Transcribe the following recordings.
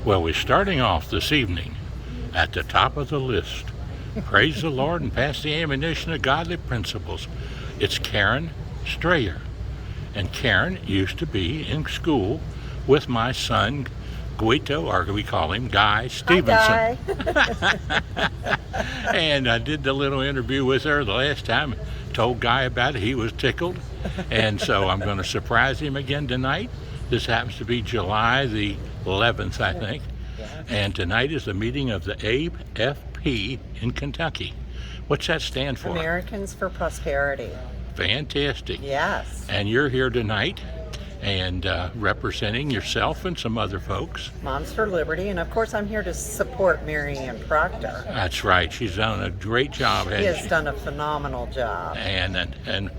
Well, we're starting off this evening at the top of the list. Praise the Lord and pass the ammunition of godly principles. It's Karen Strayer. And Karen used to be in school with my son, Guito, or we call him Guy Stephenson. Hi, Guy. And I did the little interview with her the last time, told Guy about it. He was tickled. And so I'm going to surprise him again tonight. This happens to be July the 11th, I think. And tonight is the meeting of the AFP in Kentucky. What's that stand for? Americans for Prosperity. Fantastic. Yes. And you're here tonight and representing yourself and some other folks. Moms for Liberty. And of course, I'm here to support Mary Ann Proctor. That's right. She's done a great job. She has done a phenomenal job. And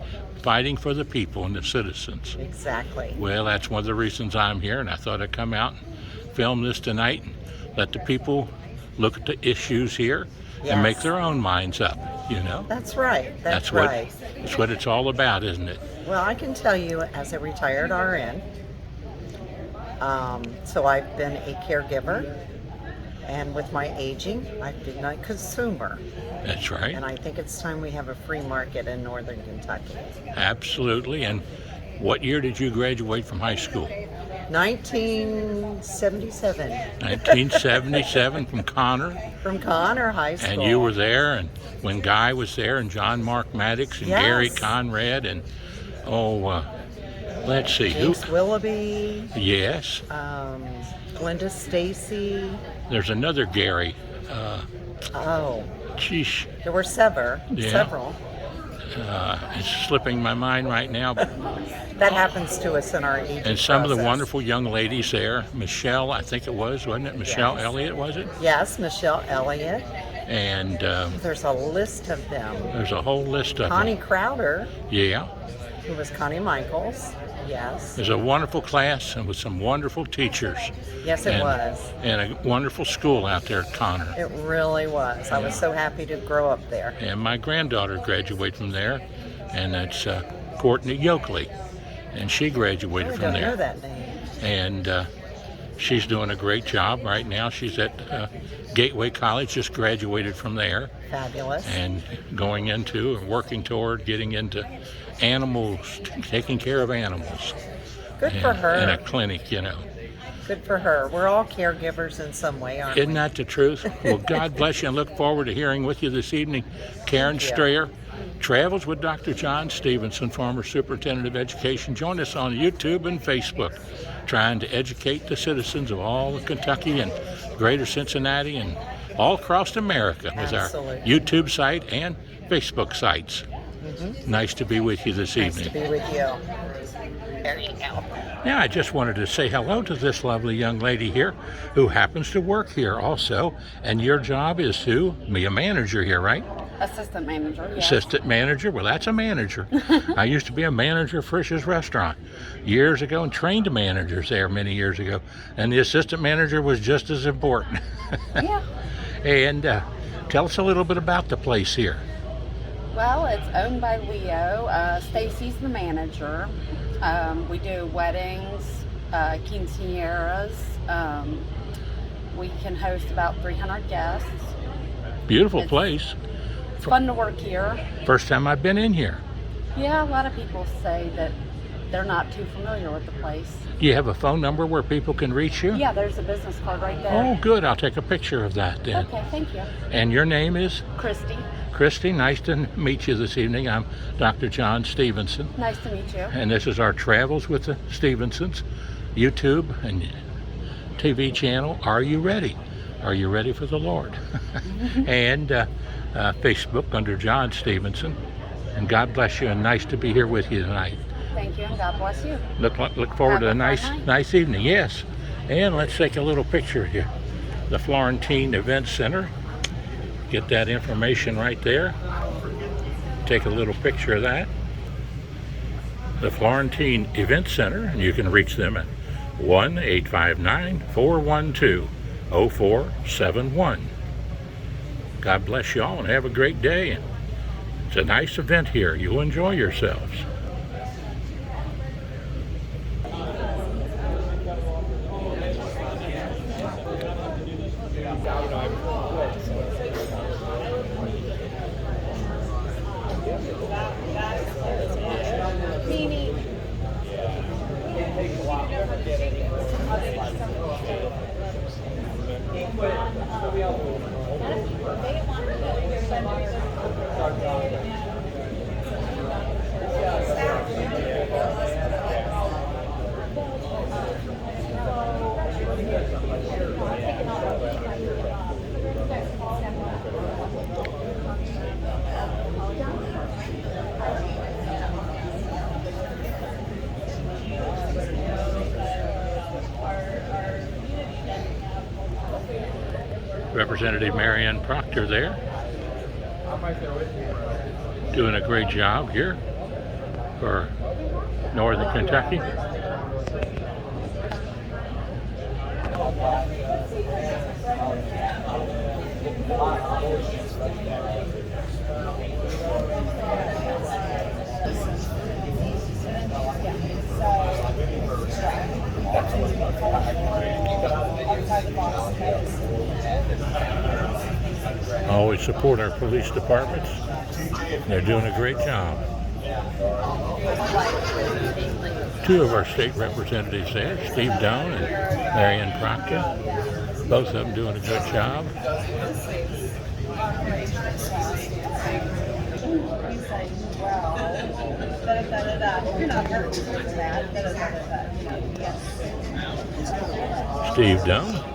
fighting for the people and the citizens. Exactly. Well, that's one of the reasons I'm here, and I thought I'd come out and film this tonight and let the people look at the issues here and make their own minds up, you know? That's right. That's right. That's what it's all about, isn't it? Well, I can tell you as a retired RN, so I've been a caregiver, and with my aging, I've been a consumer. That's right. And I think it's time we have a free market in northern Kentucky. Absolutely. And what year did you graduate from high school? 1977. 1977 from Connor. From Connor High School. And you were there, and when Guy was there, and John Mark Maddox, and Gary Conrad, and let's see. James Willoughby. Yes. Glenda Stacy. There's another Gary. Sheesh. There were several. It's slipping my mind right now. But that happens to us in our aging and some process. of the wonderful young ladies there. Michelle, I think it was, wasn't it? Michelle Elliott, was it? Yes, Michelle Elliott. And there's a list of them. There's a whole list of Connie them. Crowder. Yeah. Who was Connie Michaels. Yes. There's a wonderful class and with some wonderful teachers. Yes, it was. And a wonderful school out there at Connor. It really was. I was so happy to grow up there. And my granddaughter graduated from there, and that's Courtney Yoakley, and she graduated from there. I don't know that name. And she's doing a great job right now. She's at Gateway College, just graduated from there. Fabulous. And going into and working toward getting into animals, taking care of animals. Good for her. In a clinic, you know. Good for her. We're all caregivers in some way, aren't we? Isn't that the truth? Well, God bless you, and look forward to hearing with you this evening. Karen Strayer, Travels with Dr. John Stephenson, former Superintendent of Education. Join us on YouTube and Facebook, trying to educate the citizens of all of Kentucky and greater Cincinnati and all across America with our YouTube site and Facebook sites. Nice to be with you this evening. Nice to be with you. There you go. Now, I just wanted to say hello to this lovely young lady here who happens to work here also. And your job is to be a manager here, right? Assistant manager, yes. Assistant manager? Well, that's a manager. I used to be a manager of Frisch's Restaurant years ago and trained managers there many years ago. And the assistant manager was just as important. Yeah. And tell us a little bit about the place here. Well, it's owned by Leo. Stacy's the manager. We do weddings, quinceañeras. We can host about 300 guests. Beautiful place. It's fun to work here. First time I've been in here. Yeah, a lot of people say that they're not too familiar with the place. Do you have a phone number where people can reach you? Yeah, there's a business card right there. Oh, good. I'll take a picture of that then. Okay, thank you. And your name is? Christy. Christy, nice to meet you this evening. I'm Dr. John Stephenson. Nice to meet you. And this is our Travels with the Stephensons YouTube and TV channel. Are you ready? Are you ready for the Lord? And Facebook under John Stephenson. And God bless you, and nice to be here with you tonight. Thank you, and God bless you. Look forward to a nice evening. Yes. And let's take a little picture here. The Florentine Event Center. Get that information right there. Take a little picture of that. The Florentine Event Center, and you can reach them at 1-859-412-0471. God bless you all and have a great day. It's a nice event here. You'll enjoy yourselves. Representative Marianne Proctor there, doing a great job here for Northern Kentucky. Always support our police departments. They're doing a great job. Two of our state representatives there, Steve Doan and Marianne Proctor. Both of them doing a good job. Steve Doan.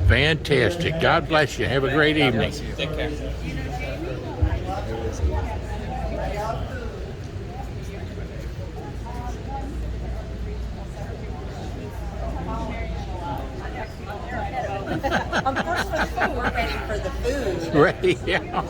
Fantastic. God bless you. Have a great evening. Take care. Of course, for the food, we're waiting for the food. Ready? Yeah.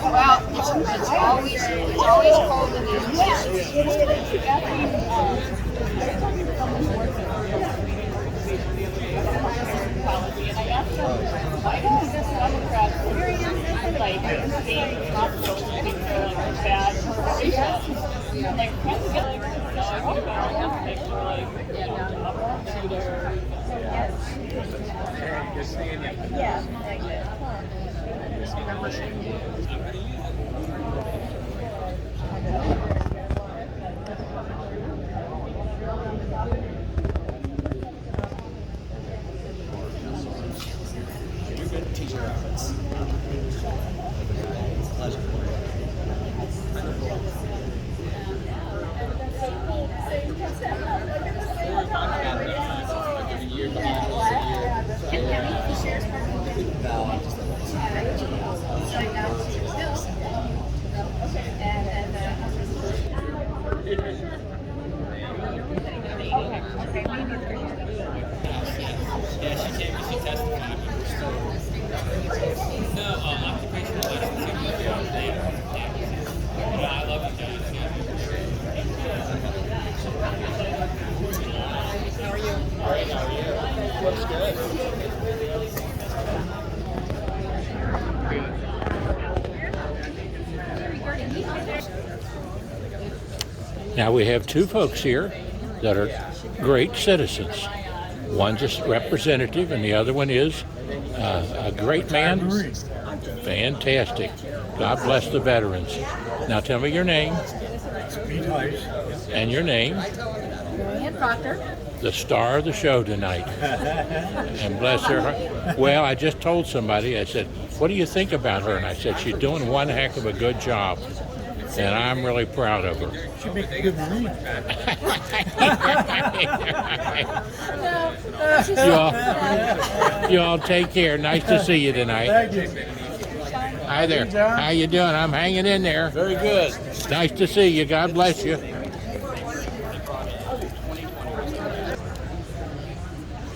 Well, it's always cold in these Now we have two folks here that are great citizens. One's a representative and the other one is a great man. Fantastic. God bless the veterans. Now tell me your name. And your name. Marianne Proctor. The star of the show tonight. And bless her heart. Well, I just told somebody, I said, what do you think about her? And I said, she's doing one heck of a good job. And I'm really proud of her. She'd make a good name. you all take care. Nice to see you tonight. Thank you. Hi there. How you doing? I'm hanging in there. Very good. Nice to see you. God bless you.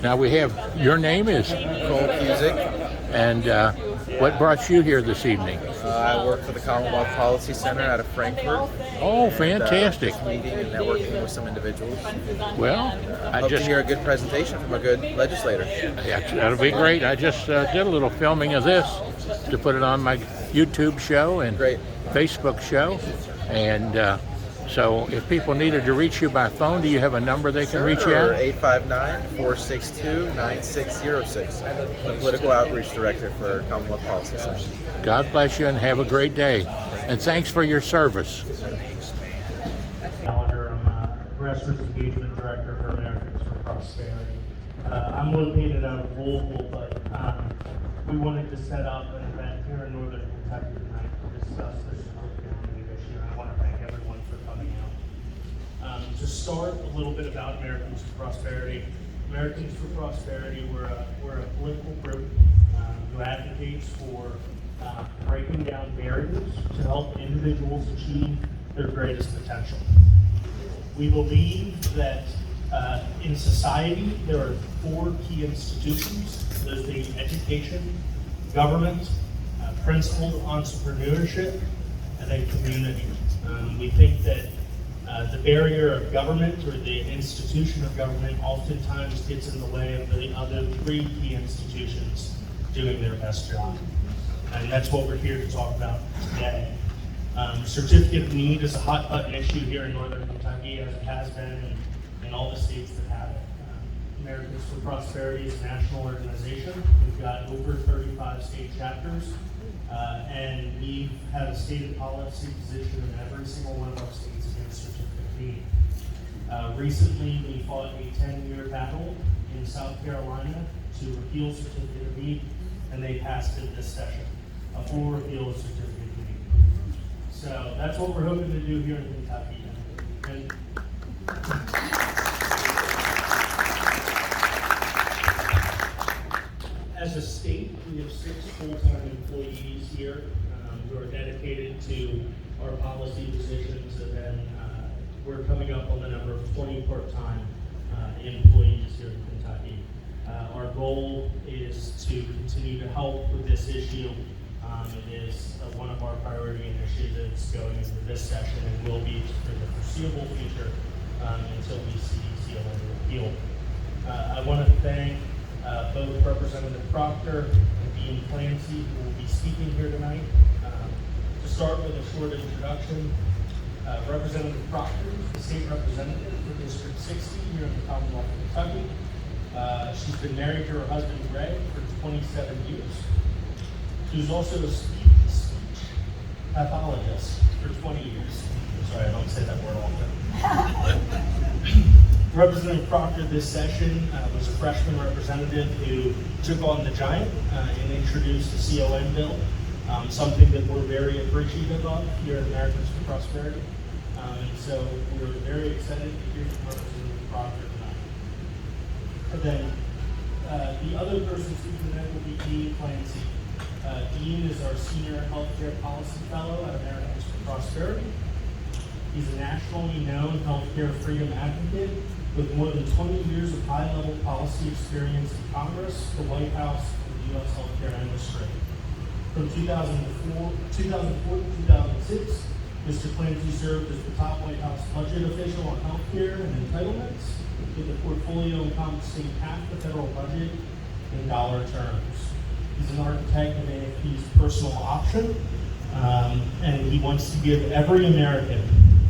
Now we have, your name is? Cole Cusick. And What brought you here this evening? I work for the Commonwealth Policy Center out of Frankfurt. Oh, And, fantastic. just meeting and networking with some individuals. Well, I Hope to just hear a good presentation from a good legislator. yeah, that'll be great. I just did a little filming of this to put it on my YouTube show and Great. Facebook show, and so if people needed to reach you by phone, do you have a number they can reach you Or at? 859-462-9606. I'm the Political Outreach Director for Commonwealth Policy Center. God bless you and have a great day. And thanks for your service. Gallagher. I'm Grassroots Engagement Director for Americans for Prosperity. I'm located out of Louisville, but we wanted to set up an event here in Northern Kentucky tonight to discuss this community issue, and I want to thank everyone for coming out. To start, a little bit about Americans for Prosperity. Americans for Prosperity, we're a political group who advocates for breaking down barriers to help individuals achieve their greatest potential. We believe that in society there are four key institutions. Those being education, government, principled entrepreneurship, and then community. We think that the barrier of government or the institution of government oftentimes gets in the way of the other three key institutions doing their best job. And that's what we're here to talk about today. Certificate of Need is a hot button issue here in Northern Kentucky, as it has been in all the states that have it. Americans for Prosperity is a national organization. We've got over 35 state chapters, and we have a stated policy position in every single one of our states against Certificate of Need. Recently, we fought a 10-year battle in South Carolina to repeal Certificate of Need, and they passed it this session, a full repeal of Certificate of Need. So that's what we're hoping to do here in Kentucky. And as a state, we have 6 full-time employees here who are dedicated to our policy positions, and then we're coming up on the number of 20 part-time employees here in Kentucky. Our goal is to continue to help with this issue. It is one of our priority initiatives going into this session and will be for the foreseeable future until we see CLN repeal. I want to thank both Representative Proctor and Dean Clancy, who will be speaking here tonight. To start with a short introduction, Representative Proctor is the state representative for District 60 here in the Commonwealth of Kentucky. She's been married to her husband Greg for 27 years. She was also a speech pathologist for 20 years. Sorry, I don't say that word often. Representative Proctor this session was a freshman representative who took on the giant and introduced the CON bill, something that we're very appreciative of here at Americans for Prosperity. And so we're very excited to hear from Representative Proctor tonight. And then the other person speaking tonight will be Dean Clancy. Dean is our Senior Healthcare Policy Fellow at Americans for Prosperity. He's a nationally known healthcare freedom advocate with more than 20 years of high-level policy experience in Congress, the White House, and the U.S. healthcare industry. From 2004 to 2006, Mr. Clancy served as the top White House budget official on healthcare and entitlements, with a portfolio encompassing half the federal budget in dollar terms. He's an architect of AFP's personal option, and he wants to give every American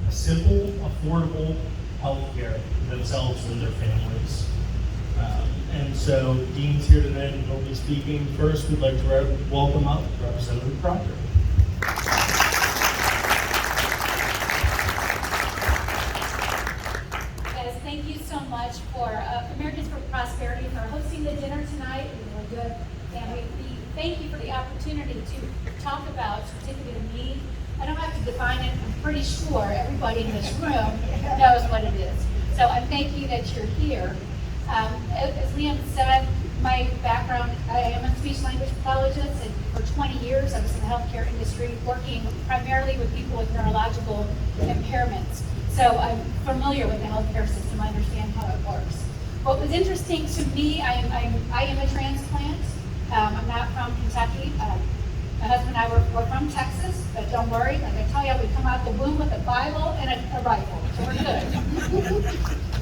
a simple, affordable health care for themselves and their families. And so Dean's here tonight and he'll be speaking. First, we'd like to welcome up Representative Proctor. Guys, thank you so much for Americans for Prosperity for hosting the dinner tonight. It was really good. And we thank you for the opportunity to talk about Certificate of Need. I don't have to define it. I'm pretty sure everybody in this room knows what it is. So I'm thank you that you're here. As Liam said, my background, I am a speech language pathologist, and for 20 years I was in the healthcare industry working primarily with people with neurological impairments. So I'm familiar with the healthcare system. I understand how it works. What was interesting to me, I am a transplant. I'm not from Kentucky. My husband and I were from Texas, but don't worry, like I tell you, we come out the womb with a Bible and a rifle, so we're good.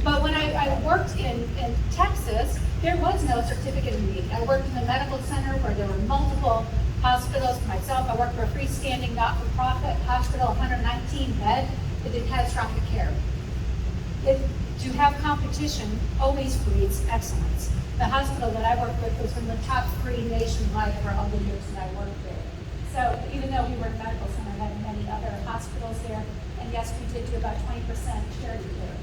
But when I worked in Texas, there was no certificate need. I worked in a medical center where there were multiple hospitals. Myself, I worked for a freestanding not-for-profit hospital, 119 bed, that did catastrophic care. To have competition always breeds excellence. The hospital that I worked with was in the top 3 nationwide for all the years that I worked there. So even though we were a medical center, I had many other hospitals there, and yes, we did do about 20% charity care.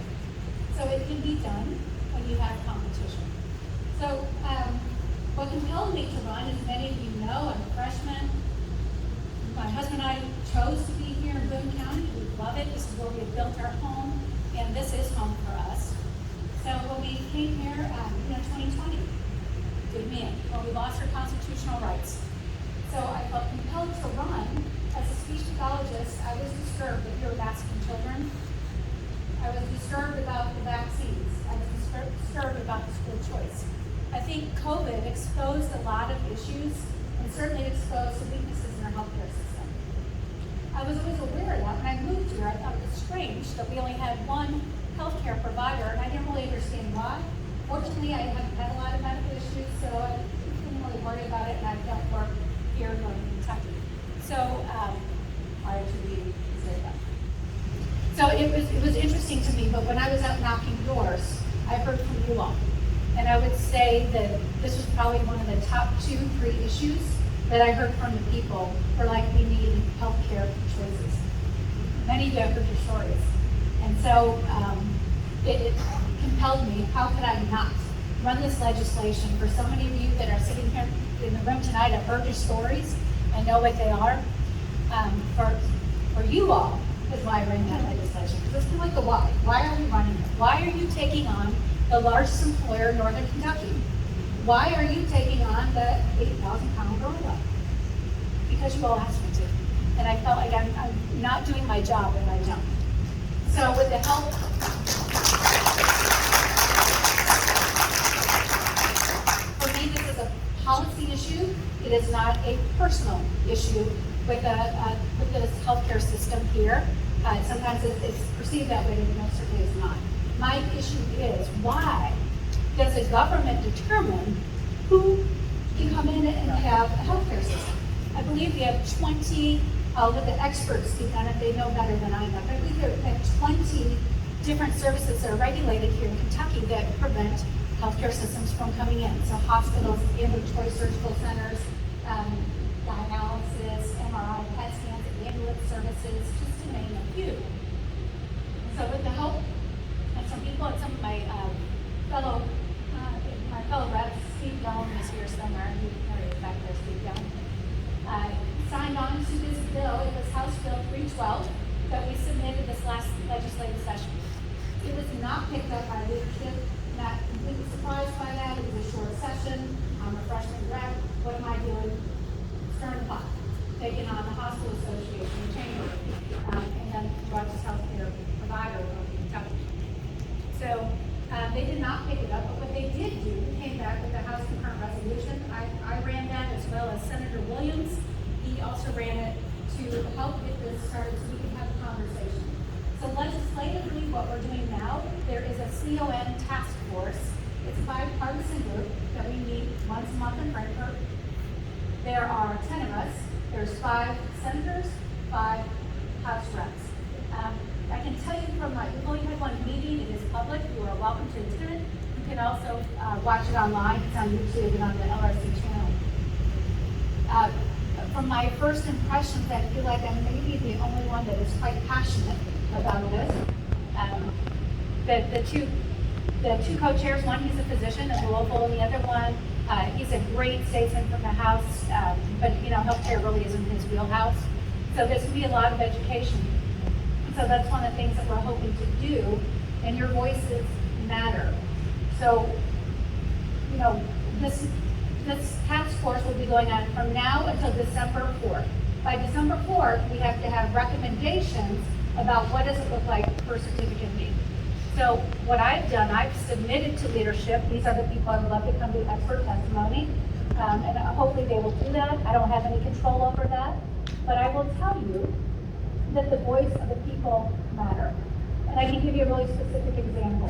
So it can be done when you have competition. So what compelled me to run, as many of you know, I'm a freshman. My husband and I chose to be here in Boone County. We love it. This is where we have built our home, and this is home for us. So when we came here, 2020, did me in, when we lost our constitutional rights. So I felt compelled to run. As a speech pathologist, I was disturbed that we were masking children. I was disturbed about the vaccines. I was disturbed about the school choice. I think COVID exposed a lot of issues and certainly exposed the weaknesses in our healthcare system. I was always aware of that. When I moved here, I thought it was strange that we only had one healthcare provider, and I didn't really understand why. Fortunately, I haven't had a lot of medical issues, so I didn't really worry about it, and I don't work here in Northern Kentucky. So, prior to being that. So it was interesting to me, but when I was out knocking doors, I heard from you all. And I would say that this was probably one of the top 2-3 issues that I heard from the people for like we need healthcare choices. Many of you have heard your stories. And so it compelled me, how could I not run this legislation for so many of you that are sitting here in the room tonight, have heard your stories and know what they are. For you all is why I ran that legislation. Because it's kind of like the why. Why are we running it? Why are you taking on the largest employer in Northern Kentucky? Why are you taking on the 8,000-pound gorilla? Because you all asked me to. And I felt like I'm not doing my job if I don't. So with the help, for me, this is a policy issue. It is not a personal issue with this healthcare system here. Sometimes it's perceived that way, but most certainly it's not. My issue is, why does the government determine who can come in and have a healthcare system? I believe we have 20, I'll let the experts speak on it, they know better than I know, but I believe we have 20 different services that are regulated here in Kentucky that prevent healthcare systems from coming in. So hospitals, ambulatory surgical centers, dialysis, MRI, PET scans, ambulance services, just to name a few. So with the help of some people and some of my fellow reps, Steve Doan is here somewhere, he carried back there, Steve Doan, signed on to this bill. It was House Bill 312 that we submitted this last legislative session. It was not picked up by leadership, not completely surprised by that. It was a short session. I'm a freshman rep. What am I doing? Stirring the pot, taking on the Hospital Association chamber, and then largest healthcare provider of Kentucky. So they did not pick it up, but what they did do, came back with the House concurrent resolution. I ran that as well as Senator Williams. He also ran it to help get this started so we can have a conversation. So legislatively, what we're doing now, there is a CON task force. It's a bipartisan group that we meet once a month in Frankfurt. There are 10 of us. There's 5 senators, 5 House reps. I can tell you we've only had one meeting. It is public. You are welcome to attend. You can also watch it online. It's on YouTube and on the LRC channel. From my first impressions, I feel like I'm maybe the only one that is quite passionate about this. The two co-chairs, one he's a physician in Louisville, and the other one, he's a great statesman from the House, but healthcare really isn't his wheelhouse. So there's going to be a lot of education. So that's one of the things that we're hoping to do, and your voices matter. So, this task force will be going on from now until December 4th. By December 4th, we have to have recommendations about what does it look like for certificate need. So what I've done, I've submitted to leadership. These are the people I would love to come to expert testimony. and hopefully they will do that. I don't have any control over that, but I will tell you that the voice of the people matter. And I can give you a really specific example.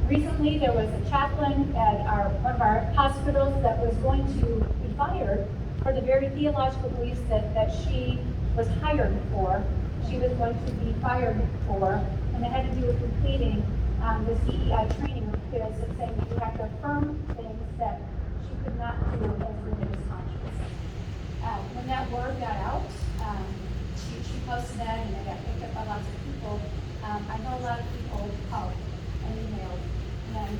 Recently, there was a chaplain at one of our hospitals that was going to be fired for the very theological beliefs that she was hired for. She was going to be fired for, and it had to do with completing the CEI training because it's saying that you have to affirm things that she could not do as religious conscience. When that word got out, she posted that and it got picked up by lots of people. I know a lot of people called and emailed, and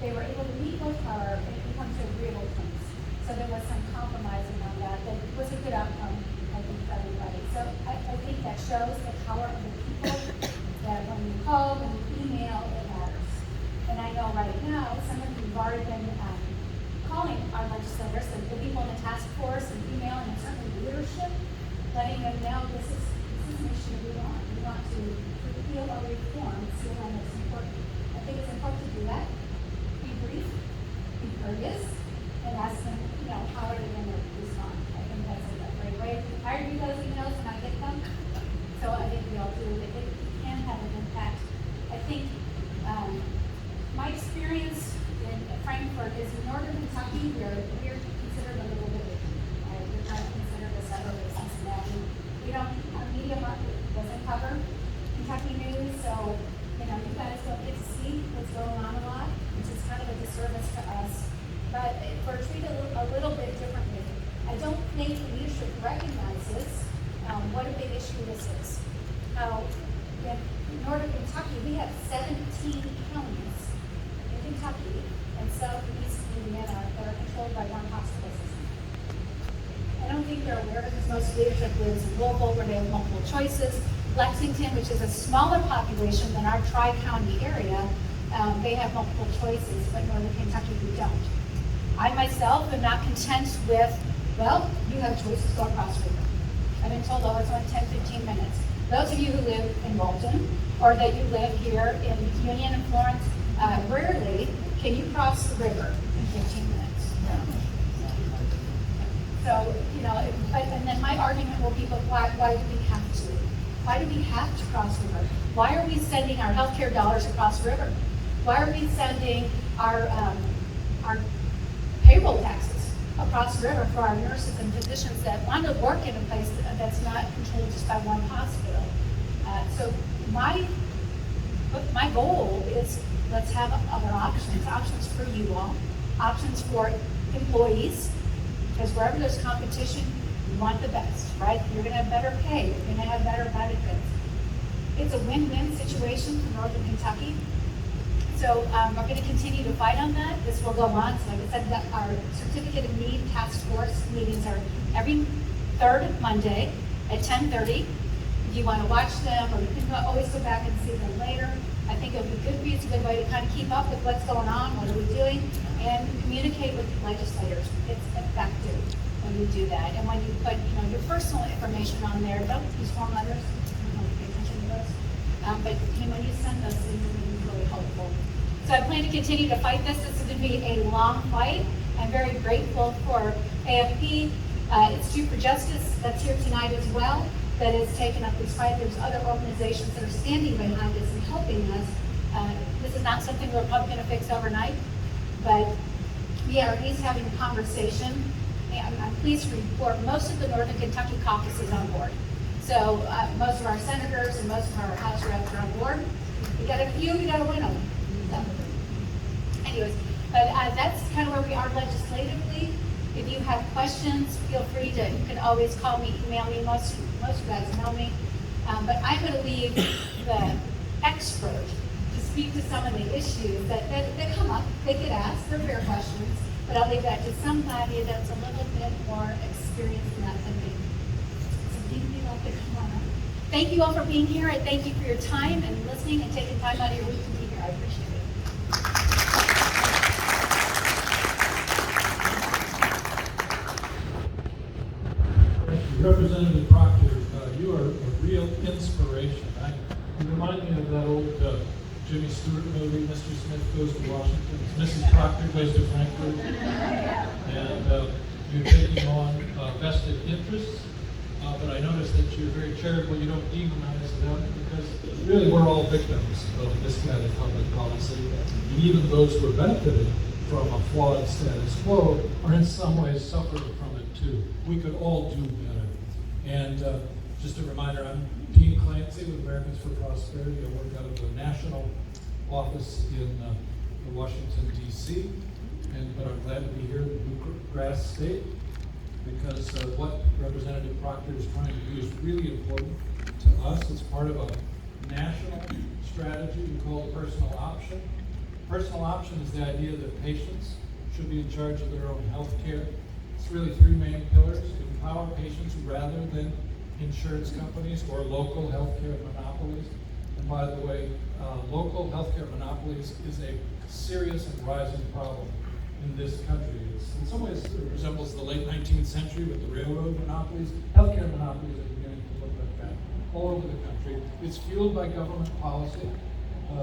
they were able to meet with her and come to agreeable terms. So there was some compromising on that. That was a good outcome, I think, for everybody. So I think that shows the power of the people, that when you call, when you email, it matters. And I know right now, some of you have already been calling our legislators, the people in the task force, and emailing, and certainly leadership, letting them know this is an issue we want. We want to repeal or reform CLN. It's important. I think it's important to do that. Be brief, be courteous, and ask them, how are they going to respond? I think that's a great way. I read those emails and I get them. So I think we all do. It can have an impact. I think my experience in Frankfurt is in northern Kentucky, we're considered a little bit, we're not considered a suburb of Cincinnati. Our media market doesn't cover Kentucky news, so you guys don't get to see what's going on a lot, which is kind of a disservice to us. But we're treated a little bit differently. I don't think leadership recognizes what a big issue this is. Now, in northern Kentucky, we have 17 counties in Kentucky and southeast Indiana that are controlled by one hospital system. I don't think they're aware because most leadership lives in Louisville where they have multiple choices. Lexington, which is a smaller population than our tri-county area, they have multiple choices, but northern Kentucky we don't. I myself am not content with, you have choices, go across the river. I've been told, it's only 10, 15 minutes. Those of you who live in Walton, or that you live here in Union and Florence, rarely can you cross the river in 15 minutes. So, and then my argument will be, but why do we have to? Why do we have to cross the river? Why are we sending our healthcare dollars across the river? Why are we sending our payroll taxes across the river for our nurses and physicians that want to work in a place that's not controlled just by one hospital? So my goal is let's have other options for you all, options for employees, because wherever there's competition, you want the best, right? You're going to have better pay, you're going to have better benefits. It's a win-win situation for northern Kentucky. So we're going to continue to fight on that. This will go on. So like I said, our Certificate of Need Task Force meetings are every third Monday at 10:30. If you want to watch them, or you can always go back and see them later. I think it would be good. It's a good way to kind of keep up with what's going on, what are we doing, and communicate with legislators. It's effective when you do that. And when you put your personal information on there, don't use form letters. Pay attention to those. But when you send those things, it's going to be really helpful. So I plan to continue to fight this. This is going to be a long fight. I'm very grateful for AFP, Institute for Justice, that's here tonight as well, that has taken up this fight. There's other organizations that are standing behind us and helping us. This is not something we're probably going to fix overnight, but we are at least having a conversation. And I'm pleased to report most of the Northern Kentucky caucus is on board. So most of our senators and most of our House reps are on board. We got a few, we got to win them. Anyways, but that's kind of where we are legislatively. If you have questions, feel free to, you can always call me, email me. Most of you guys know me. But I'm going to leave the expert to speak to some of the issues that come up. They get asked, they're fair questions, but I'll leave that to somebody that's a little bit more experienced in that than me. So give me like to come on up. Thank you all for being here, and thank you for your time and listening and taking time out of your week to be here. I appreciate it. Representative Proctor, you are a real inspiration. You remind me of that old Jimmy Stewart movie, Mr. Smith Goes to Washington. Mrs. Proctor Goes to Frankfurt. interests, but I noticed that you're very charitable. You don't demonize them because really we're all victims of misguided public policy. And even those who are benefited from a flawed status quo are in some ways suffering from it too. We could all do better. And just a reminder, I'm Dean Clancy with Americans for Prosperity. I work out of the national office in Washington, D.C. But I'm glad to be here in Bluegrass State because what Representative Proctor is trying to do is really important to us. It's part of a national strategy we call personal option. Personal option is the idea that patients should be in charge of their own health care. It's really three main pillars: empower patients rather than insurance companies or local healthcare monopolies. And by the way, local healthcare monopolies is a serious and rising problem in this country. In some ways, it resembles the late 19th century with the railroad monopolies. Healthcare monopolies are beginning to look like that all over the country. It's fueled by government policy.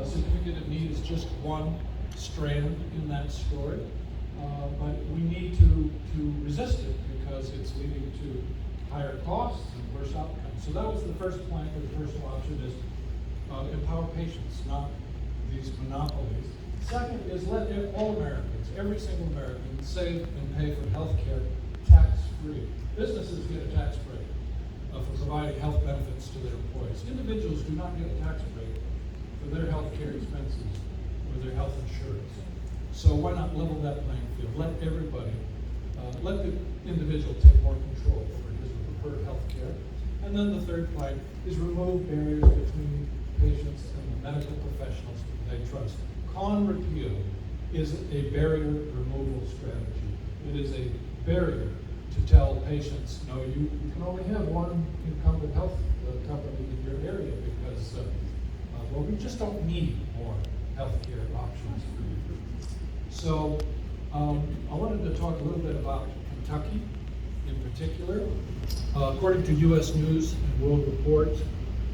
Certificate of need is just one strand in that story. But we need to resist it because it's leading to higher costs and worse outcomes. So that was the first plank of the personal option, is empower patients, not these monopolies. Second is let all Americans, every single American, save and pay for health care tax-free. Businesses get a tax break for providing health benefits to their employees. Individuals do not get a tax break for their health care expenses or their health insurance. So why not level that playing field? Let everybody, let the individual take more control over his or her health care. And then the third plank is remove barriers between patients and the medical professionals that they trust. Con repeal is a barrier removal strategy. It is a barrier to tell patients, no, you can only have one incumbent health company in your area because, well, we just don't need more healthcare options for you. So I wanted to talk a little bit about Kentucky in particular. According to U.S. News and World Report,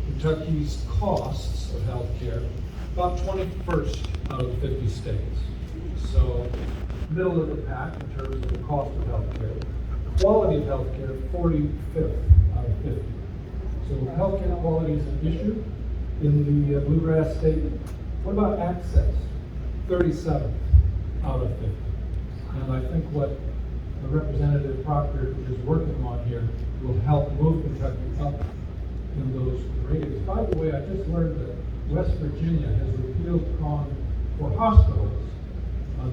Kentucky's costs of healthcare about 21st out of the 50 states. So middle of the pack in terms of the cost of healthcare. Quality of healthcare, 45th out of 50. So healthcare quality is an issue in the Bluegrass State. What about access? 37th out of 50. And I think what Representative Proctor is working on here will help move Kentucky up in those ratings. By the way, I just learned that West Virginia has repealed con for hospitals.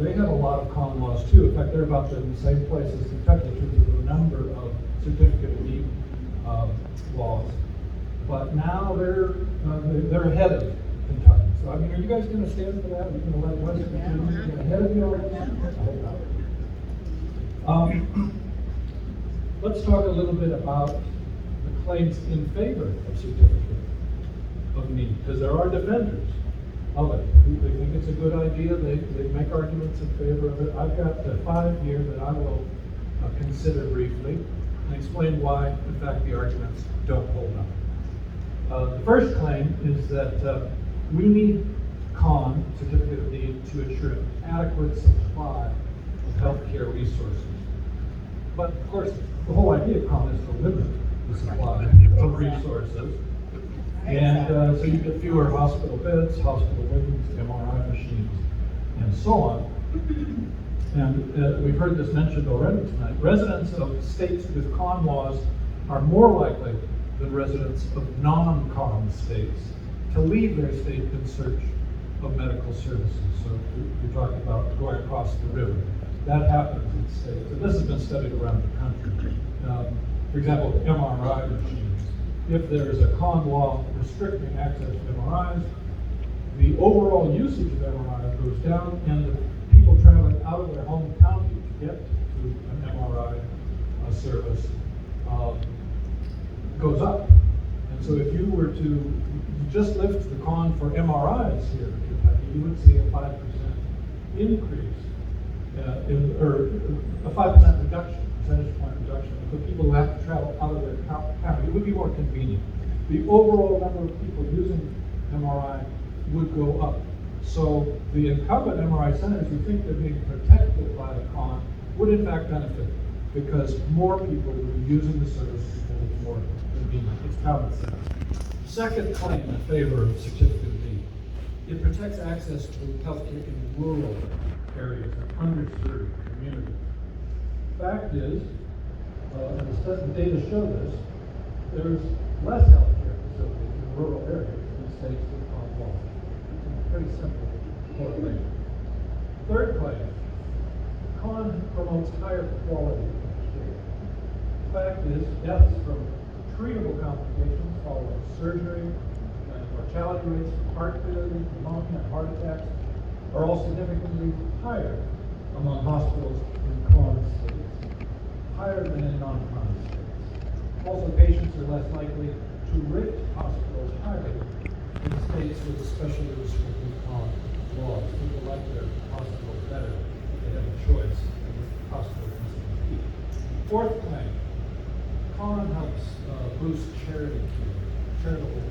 They have a lot of con laws too. In fact, they're about in the same place as Kentucky in terms of the number of certificate of need laws. But now they're ahead of Kentucky. So I mean, are you guys going to stand for that? Are you going to let West Virginia get ahead of you all? Let's talk a little bit about the claims in favor of certificate of need, because there are defenders of it. They think it's a good idea. They make arguments in favor of it. I've got 5 here that I will consider briefly and explain why, in fact, the arguments don't hold up. The first claim is that we need CON, certificate of need, to ensure an adequate supply of healthcare resources. But of course, the whole idea of CON is to limit the supply of resources. And so you get fewer hospital beds, hospital wings, MRI machines, and so on. And we've heard this mentioned already tonight. Residents of states with CON laws are more likely than residents of non-CON states to leave their state in search of medical services. So you're talking about going across the river. That happens in states. And this has been studied around the country. For example, MRI machines. If there is a con law restricting access to MRIs, the overall usage of MRI goes down, and the people traveling out of their home county to get to an MRI service goes up. And so if you were to just lift the con for MRIs here in Kentucky, you would see a 5% increase, or a 5% reduction, percentage point reduction, for people who have to travel out of their county. It would be more convenient. The overall number of people using MRI would go up. So the incumbent MRI centers who think they're being protected by the con would in fact benefit because more people will be using the service because it's more convenient. It's common sense. Second claim in favor of certificate of need. It protects access to healthcare in rural areas and underserved communities. Fact is, and the data show this, there's less healthcare facilities in rural areas in states with common law. It's a pretty simple correlation. Third claim, con promotes higher quality of care. Fact is, deaths from treatable complications following surgery and mortality rates from heart failure, pneumonia, and heart attacks are all significantly higher among hospitals in con states, higher than in non-con states. Also, patients are less likely to rate hospitals highly in states with especially restrictive con laws. People like their hospital better if they have a choice of which hospital to compete. Fourth claim, con helps boost charitable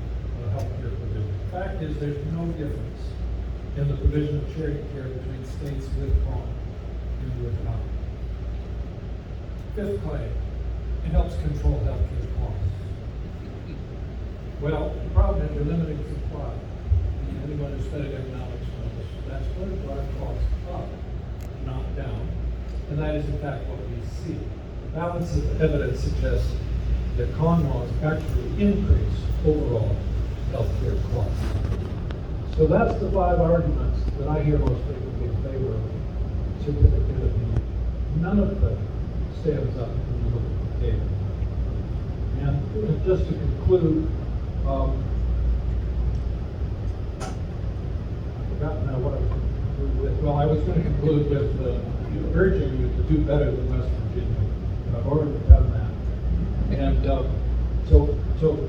health care provision. The fact is there's no difference in the provision of charity care between states with con and with not. Fifth claim, it helps control healthcare costs. Well, the problem is you're limiting supply. And anyone who studied economics knows that's going to drive costs up, not down. And that is in fact what we see. The balance of evidence suggests that con laws actually increase overall healthcare costs. So that's the 5 arguments that I hear most frequently in favor of certificate of need. None of them stands up when you look at the data. And just to conclude, I've forgotten now what I was going to conclude with. Well, I was going to conclude with urging you to do better than West Virginia. I've already done that. And so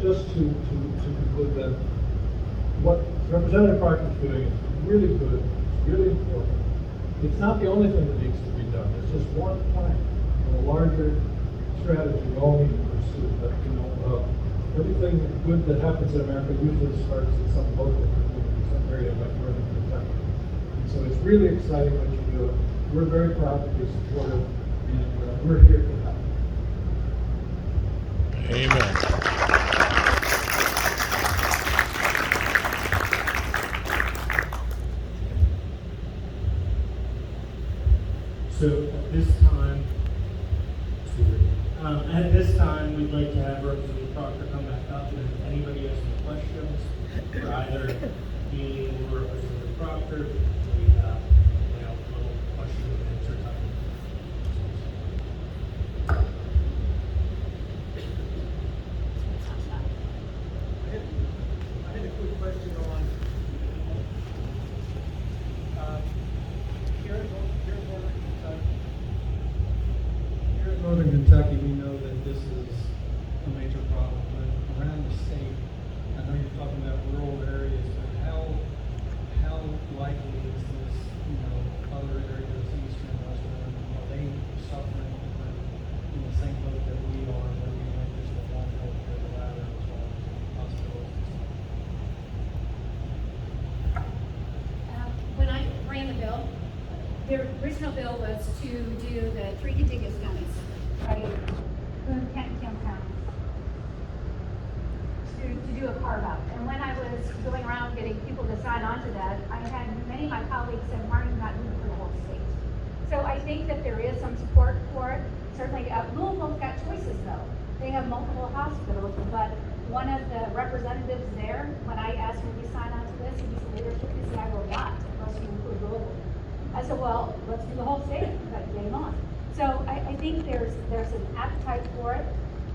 just to conclude that, what Representative Parkin's doing is really good, it's really important. It's not the only thing that needs to be done. It's just one plank of a larger strategy we all need to pursue. But everything good that happens in America usually starts in some local community, some area like Northern Kentucky. And so it's really exciting what you do. We're very proud to be supportive, and we're here to help. Amen. So at this time, we'd like to have Representative Proctor come back up, and if anybody has any questions for either me or Representative Proctor, we have a little question and answer time. I had a quick question on here in Northern Kentucky, we know that this is a major problem, but around the state, I know you're talking about rural areas, but how likely is this, other areas, eastern, western, are they suffering in the same boat that we are, where we have just a long healthcare ladder as well as hospitals and stuff? When I ran the bill, the original bill was to do the 3 contiguous counties, right? Boone, Kent, and Kent counties. To do a carve out. And when I was going around getting people to sign on to that, I had many of my colleagues that weren't not doing it for the whole state. So I think that there is some support for it. Certainly, Louisville's got choices though. They have multiple hospitals, but one of the representatives there, when I asked him to sign on to this, and he's a leadership, he said, I will not, unless you include Louisville. I said, well, let's do the whole state, but game on. So I think there's an appetite for it.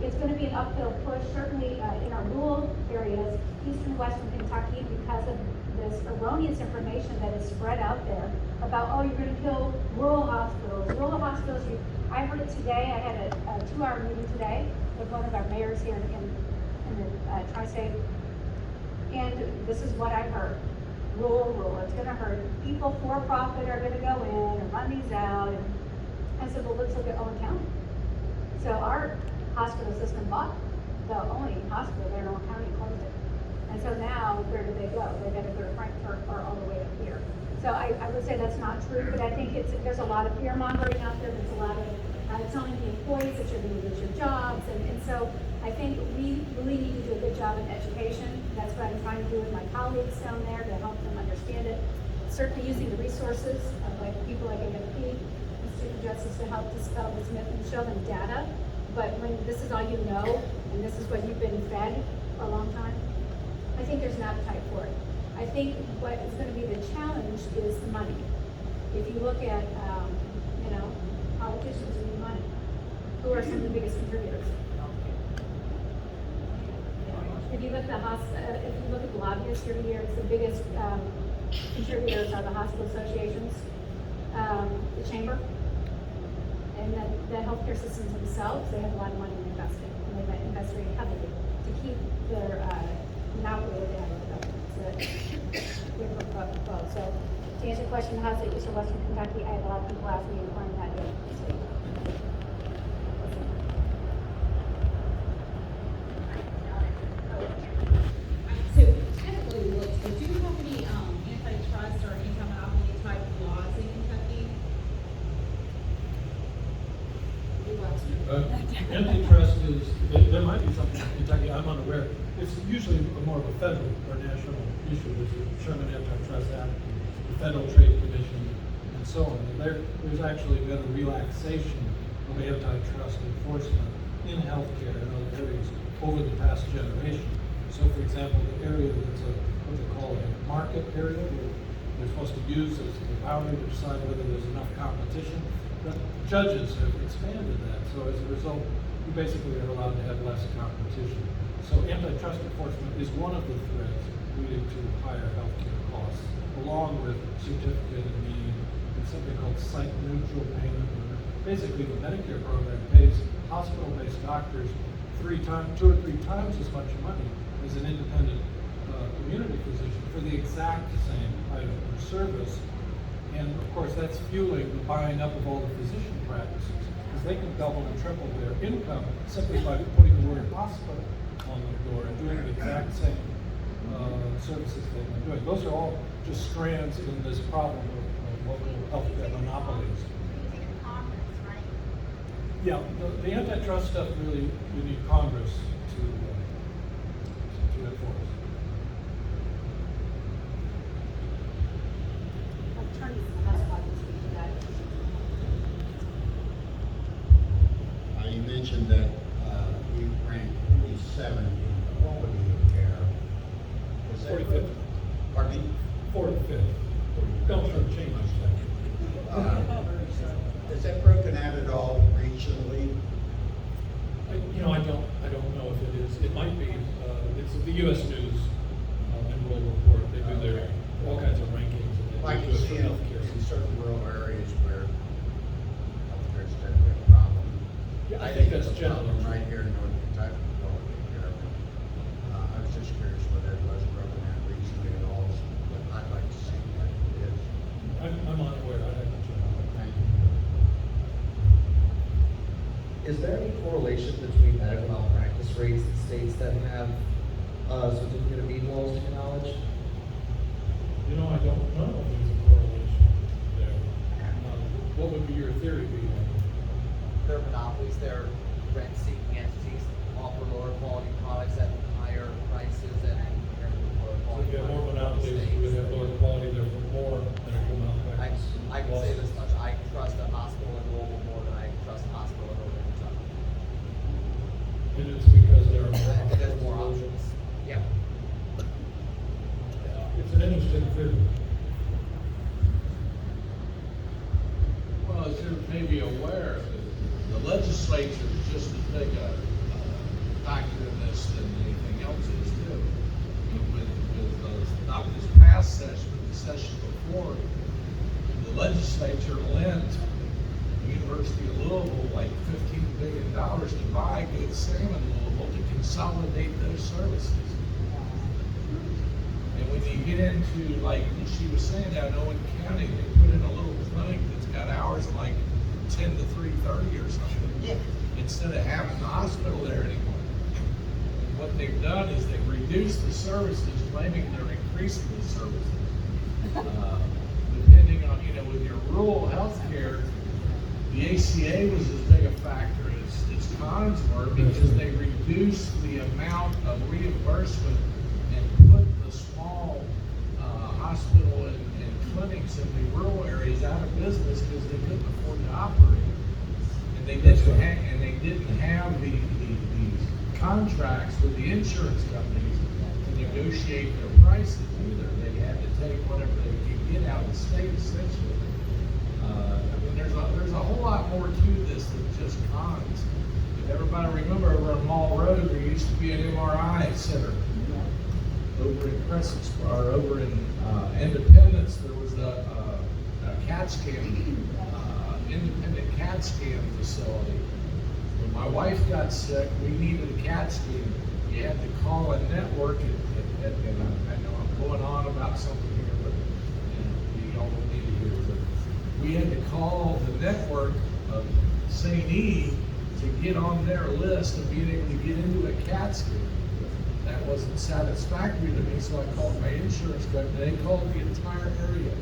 It's going to be an uphill push, certainly in our rural areas, eastern, western Kentucky, because of this erroneous information that is spread out there about, oh, you're going to kill rural hospitals. Rural hospitals, I heard it today, I had a 2-hour meeting today with one of our mayors here in the tri-state, and this is what I heard. Rural, it's going to hurt. People for profit are going to go in and run these out. And I said, well, let's look at Owen County. So our hospital system bought the only hospital there in Owen County, closed it. And so now, where do they go? They got to go to Frankfurt or all the way up here. So I would say that's not true, but I think there's a lot of fear mongering out there. There's a lot of telling the employees think we really need to do a good job in education. That's what I'm trying to do with my colleagues down there to help them understand it. Certainly using the resources of like people like AWP, Institute for Justice to help dispel this myth and show them data. But when this is all you know, and this is what you've been fed for a long time, I think there's an appetite for it. I think what is going to be the challenge is the money. If you look at, politicians who need money, who are some of the biggest contributors? If you look at the lobbyists year to year, it's the biggest contributors are the hospital associations, the chamber, and then the healthcare systems themselves. They have a lot of money invested, and they've invested heavily to keep their monopoly of the government. So that's both. So to answer your question, how's it Eastern Western Kentucky? I have a lot of people asking me to find that here. So technically, do you have any antitrust or anti-monopoly type laws in Kentucky? Antitrust is, there might be something in Kentucky, I'm unaware. It's usually more of a federal or national issue. There's the Sherman Antitrust Act, the Federal Trade Commission, and so on. And there's actually been a relaxation of antitrust enforcement in healthcare and other areas over the past generation. So for example, the area that's what they call a market area, where they're supposed to use as the boundary to decide whether there's enough competition. But judges have expanded that, so as a result, you basically are allowed to have less competition. So antitrust enforcement is one of the threats leading to higher healthcare costs, along with certificate of need and something called site-neutral payment. Basically, the Medicare program pays hospital-based doctors 2 or 3 times as much money as an independent community physician for the exact same item or service. And of course, that's fueling the buying up of all the physician practices, because they can double and triple their income simply by putting the word hospital on the door and doing the exact same services they've been doing. Those are all just strands in this problem of local healthcare monopolies. Yeah, the antitrust stuff really, you need Congress to enforce. You mentioned that we rank 47 in quality of care. Was that 45th. Pardon me? 45th. Don't change that. Is that broken out at all regionally? I don't know if it is. It might be. It's the U.S. News and World Report. They do their all kinds of rankings. And I they can do it see for in healthcare. certain rural areas where healthcare is definitely a problem. Yeah, I think that's it's a general. problem right here in North Kentucky. Quality of care. I was just curious whether it was broken out regionally at all, but I'd like to see what it is. I'm unaware. I haven't checked. Thank you. Is there any correlation between medical malpractice rates in states that have certificate of need laws, to your knowledge? I don't know if there's a correlation there. What would be your theory be? They're monopolies, they're rent-seeking entities, offer lower quality products at higher prices and lower So quality. if you have more monopolies, you would have lower quality, therefore more medical malpractice. I can say this much, I trust a hospital in Louisville more than I trust a hospital in Northern Kentucky. And it's because there are more And there's more options. options. Yeah. It's an interesting theory. Well, as you may be aware, the legislature is just as big a factor in this than anything else is too. Not this past session, but the session before, the legislature lent the University of Louisville like $15 billion to buy Good Sam in Louisville to consolidate those services. And when you get into, like she was saying, down in Owen County, they put in a little clinic that's got hours of like 10 to 3:30 or something, instead of having the hospital there anymore. And what they've done is they've reduced the services, claiming they're increasing the services. Depending on, with your rural health care, The ACA was as big a factor as its cons were, because they reduced the amount of reimbursement and put the small hospital and clinics in the rural areas out of business because they couldn't afford to operate. And they didn't have the contracts with the insurance companies to negotiate their prices either. They had to take whatever they could get out of the state, essentially. I mean, there's a whole lot more to this than just cons. If everybody remember, over on Mall Road, there used to be an MRI center. Over in Crescent, or over in Independence, there was a CAT scan, independent CAT scan facility. When my wife got sick, we needed a CAT scan. You had to call a network, and I know I'm going on about something here, but you all don't need to hear it. We had to call the network of St. E to get on their list of being able to get into a CAT scan. That wasn't satisfactory to me, so I called my insurance company. They called the entire area.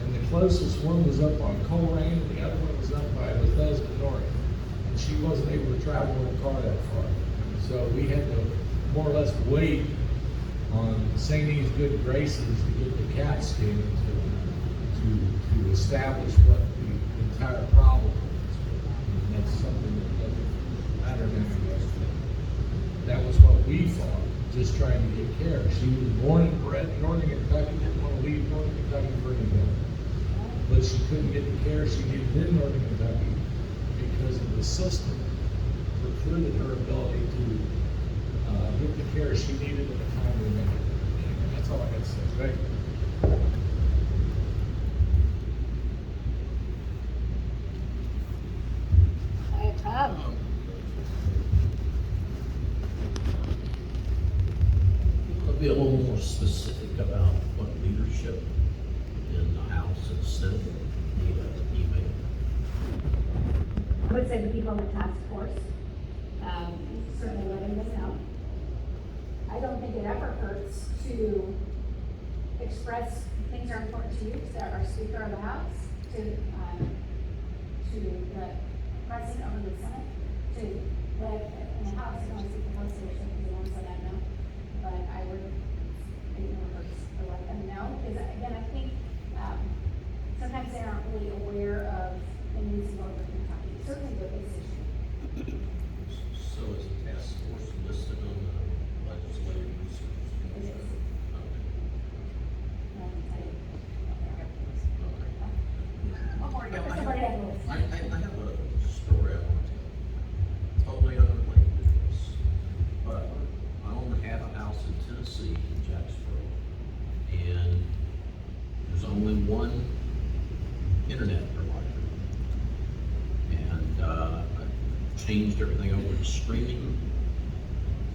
And the closest one was up on Coleraine, and the other one was up by Bethesda North. And she wasn't able to travel in a car that far. So we had to more or less wait on St. E's good graces to get the CAT scan to establish what the entire problem is. And that's something that doesn't matter now. That was what we thought, just trying to get care. She was born and bred in Northern Kentucky, didn't want to leave Northern Kentucky for anything. But she couldn't get the care she needed in Northern Kentucky because of the system precluded her ability to get the care she needed in a timely manner. And that's all I got to say. Right? Be a little more specific about what leadership in the House and Senate need an email. I would say the people on the task force, certainly letting us know. I don't think it ever hurts to express things are important to you, to our Speaker of the House, to the President of the Senate, to let in the House, I don't see the House leadership is the ones that I know. But I would, it hurts to let them know, because again, I think sometimes they aren't really aware of the needs of Northern Kentucky, certainly with this issue. So is the task force listed on the legislative research? It is. I have a story I want to tell. Totally unrelated to this, but I own half a house in Tennessee, in Jacksboro, and there's only one internet provider. And I changed everything over to streaming.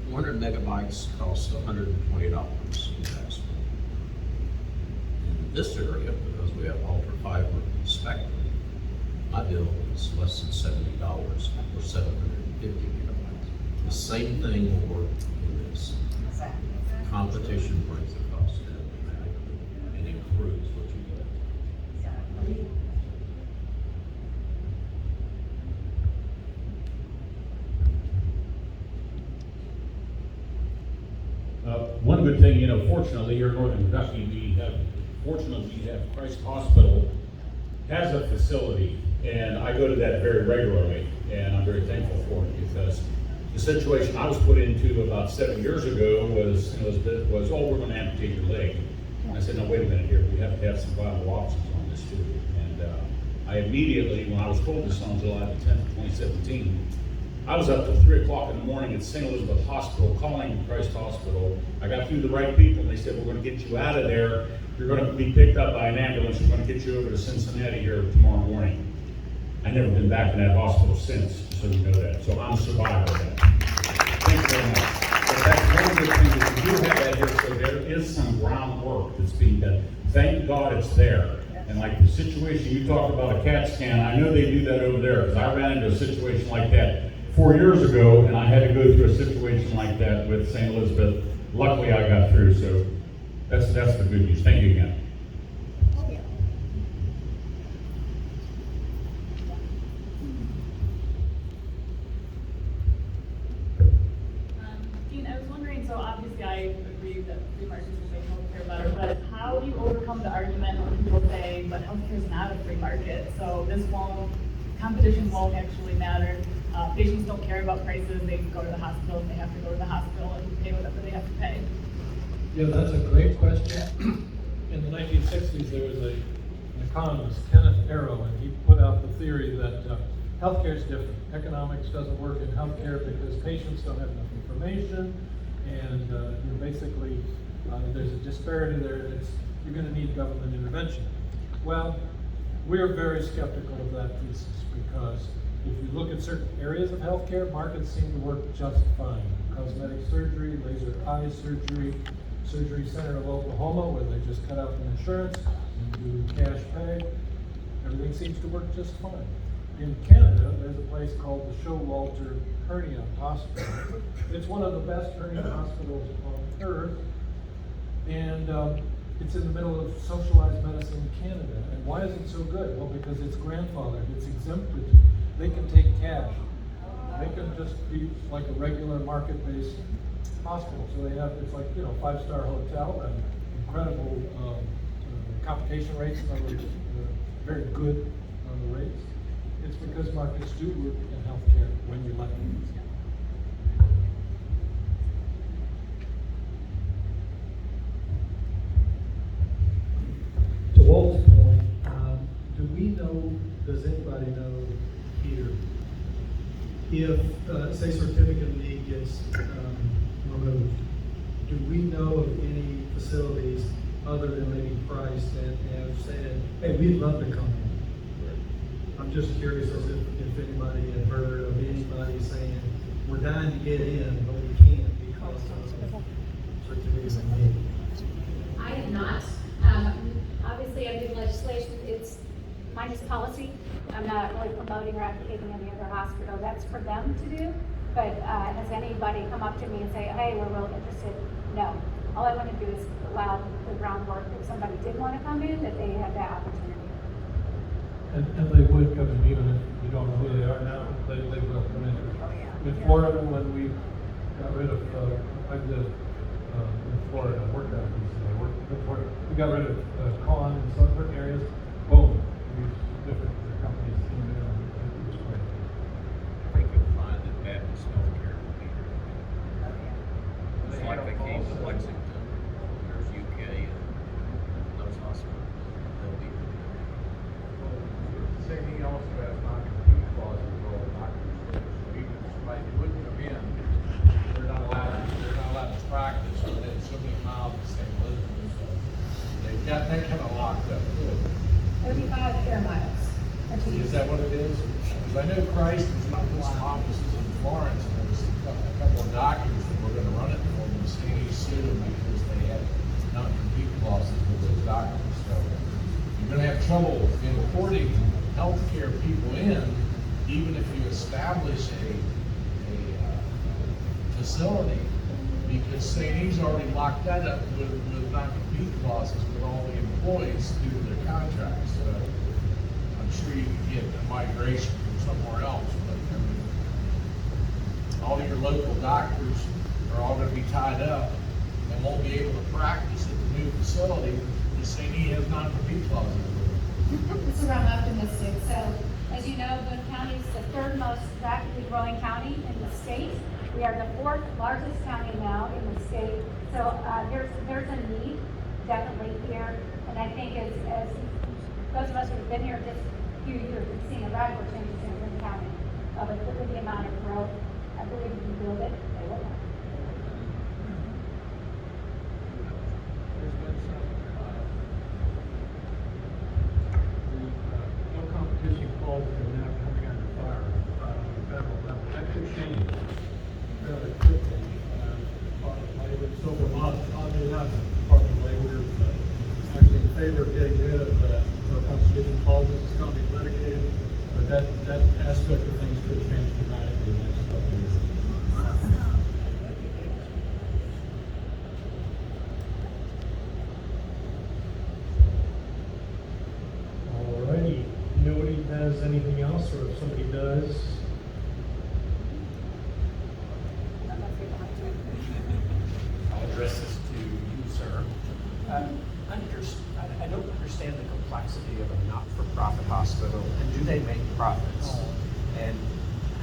400 megabytes costs $120 in Jacksboro. In this area, because we have ultra fiber spectrum, my bill is less than $70 for 750 megabytes. The same thing will work in this. Competition brings the cost down dramatically and improves what you get. One good thing, fortunately here in Northern Kentucky, we have Christ Hospital has a facility, and I go to that very regularly, and I'm very thankful for it, because the situation I was put into about 7 years ago was we're going to amputate your leg. And I said, no, wait a minute here, we have to have some viable options on this too. And I immediately, when I was told this on July the 10th, 2017, I was up till 3 o'clock in the morning at St. Elizabeth Hospital, calling Christ Hospital. I got through the right people, and they said, we're going to get you out of there. You're going to be picked up by an ambulance. We're going to get you over to Cincinnati here tomorrow morning. I've never been back in that hospital since, so you know that. So I'm a survivor of that. Thanks very much. But that's one good thing that we do have that here, so there is some groundwork that's being done. Thank God it's there. And like the situation you talked about, a CAT scan, I know they do that over there, because I ran into a situation like that 4 years ago, and I had to go through a situation like that with St. Elizabeth. Luckily, I got through, so that's the good news. Thank you again. that free markets will make healthcare better, but how do you overcome the argument when people say, but healthcare is not a free market, so competition won't actually matter. Patients don't care about prices, they go to the hospital if they have to go to the hospital and pay whatever they have to pay. Yeah, that's a great question. In the 1960s, there was an economist, Kenneth Arrow, and he put out the theory that healthcare is different. Economics doesn't work in healthcare because patients don't have enough information, and basically there's a disparity there. You're going to need government intervention. Well, we're very skeptical of that thesis because if you look at certain areas of healthcare, markets seem to work just fine. Cosmetic surgery, laser eye surgery, Surgery Center of Oklahoma, where they just cut out the insurance and do cash pay. Everything seems to work just fine. In Canada, there's a place called the Showalter Hernia Hospital. It's one of the best hernia hospitals on earth, and it's in the middle of socialized medicine in Canada. And why is it so good? Well, because it's grandfathered, it's exempted. They can take cash. They can just be like a regular market-based hospital. So they have, it's like, 5-star hotel and incredible complication rates, in other words, very good rates. It's because markets do work in healthcare when you let them. To Walt's point, does anybody know here, if, say, certificate of need gets removed, do we know of any facilities other than maybe Price that have said, hey, we'd love to come in? I'm just curious as if anybody had heard of anybody saying, we're dying to get in, but we can't because of certificates of need. I have not. Obviously, under the legislation, it's minus policy. I'm not really promoting or advocating any other hospital. That's for them to do. But has anybody come up to me and say, hey, we're really interested? No. All I want to do is allow the groundwork. If somebody did want to come in, that they have that opportunity. And they would come in even if you don't know who they are now. They will come in. In Florida, when we got rid of, I did in Florida, I worked out of DC. We got rid of con in some certain areas. Boom, these different companies came in and it was great. I think you'll find that Baptist healthcare will be here. It's like they came to Lexington, there's UK, and those hospitals, they'll be here. Say he also has non-compete clauses for all doctors. So even if somebody wouldn't come in, they're not allowed to practice within so many miles of St. Elizabeth. So they've got that kind of locked up too. 35 air miles. Is that what it is? Because I know Christ was not in some offices in Florence, and there was a couple of doctors that were going to run it for them, and he sued them because they had non-compete clauses with those doctors. So you're going to have trouble importing healthcare people in, even if you establish a facility, because St. E's already locked that up with non-compete clauses with all the employees due to their contracts. So I'm sure you can get a migration from somewhere else, but all your local doctors are all going to be tied up and won't be able to practice at the new facility because St. E has non-compete clauses. This is where I'm optimistic. So, as you know, Boone County is the third most rapidly growing county in the state. We are the fourth largest county now in the state. So there's a need definitely here. And I think as those of us who have been here just a few years, we've seen a radical change in Boone County. But with the amount of growth, I believe we can build it. They will. No competition clauses are now coming under fire on the federal level. That could change fairly quickly. Department of Labor, so oddly enough, Department of Labor is actually in favor of getting rid of no competition clauses. It's going to be litigated, but that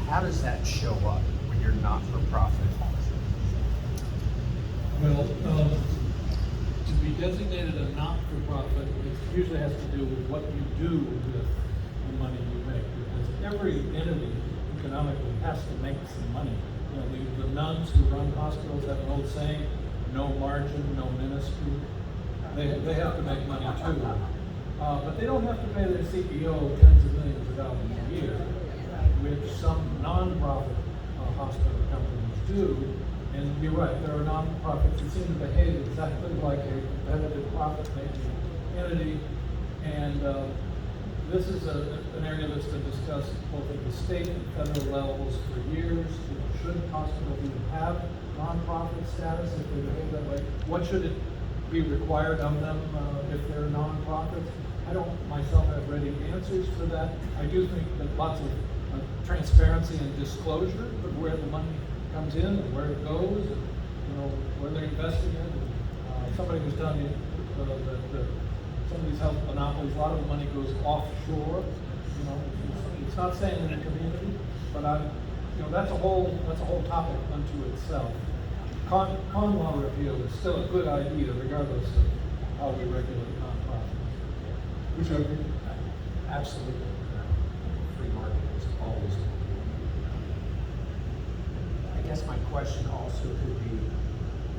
how does that show up when you're not for profit? Well, to be designated a not-for-profit, it usually has to do with what you do with the money you make. Because every entity economically has to make some money. You know, the nuns who run hospitals have an old saying, no margin, no ministry. They have to make money too. But they don't have to pay their CEO tens of millions of dollars a year, which some non-profit hospital companies do. And you're right, there are non-profits that seem to behave exactly like a competitive profit-making entity. And this is an area that's been discussed both at the state and federal levels for years. Should hospitals even have non-profit status if they behave that way? What should it be required of them if they're non-profits? I don't myself have ready answers for that. I do think that lots of transparency and disclosure of where the money comes in and where it goes, and where they're investing in. Somebody who's done some of these health monopolies, a lot of the money goes offshore. It's not saying in the community, but that's a whole topic unto itself. Con law review is still a good idea, regardless of how we regulate nonprofits. Which I agree. Absolutely. Free market is always. I guess my question also could be,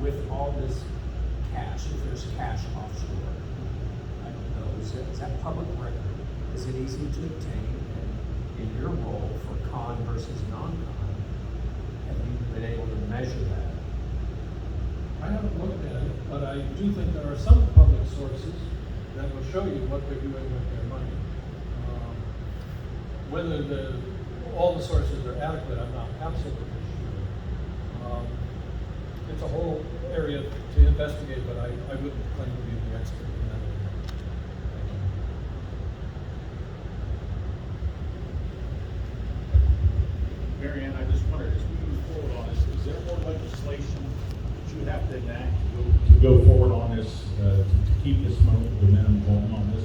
with all this cash, if there's cash offshore, I don't know, is that public record? Is it easy to obtain? And in your role for con versus non-con, have you been able to measure that? I haven't looked at it, but I do think there are some public sources that will show you what they're doing with their money. Whether all the sources are adequate, I'm not absolutely sure. It's a whole area to investigate, but I wouldn't claim to be the expert in that area. Mary Ann, I just wondered, as we move forward on this, is there more legislation that you would have to enact to go forward on this, to keep this momentum going on this?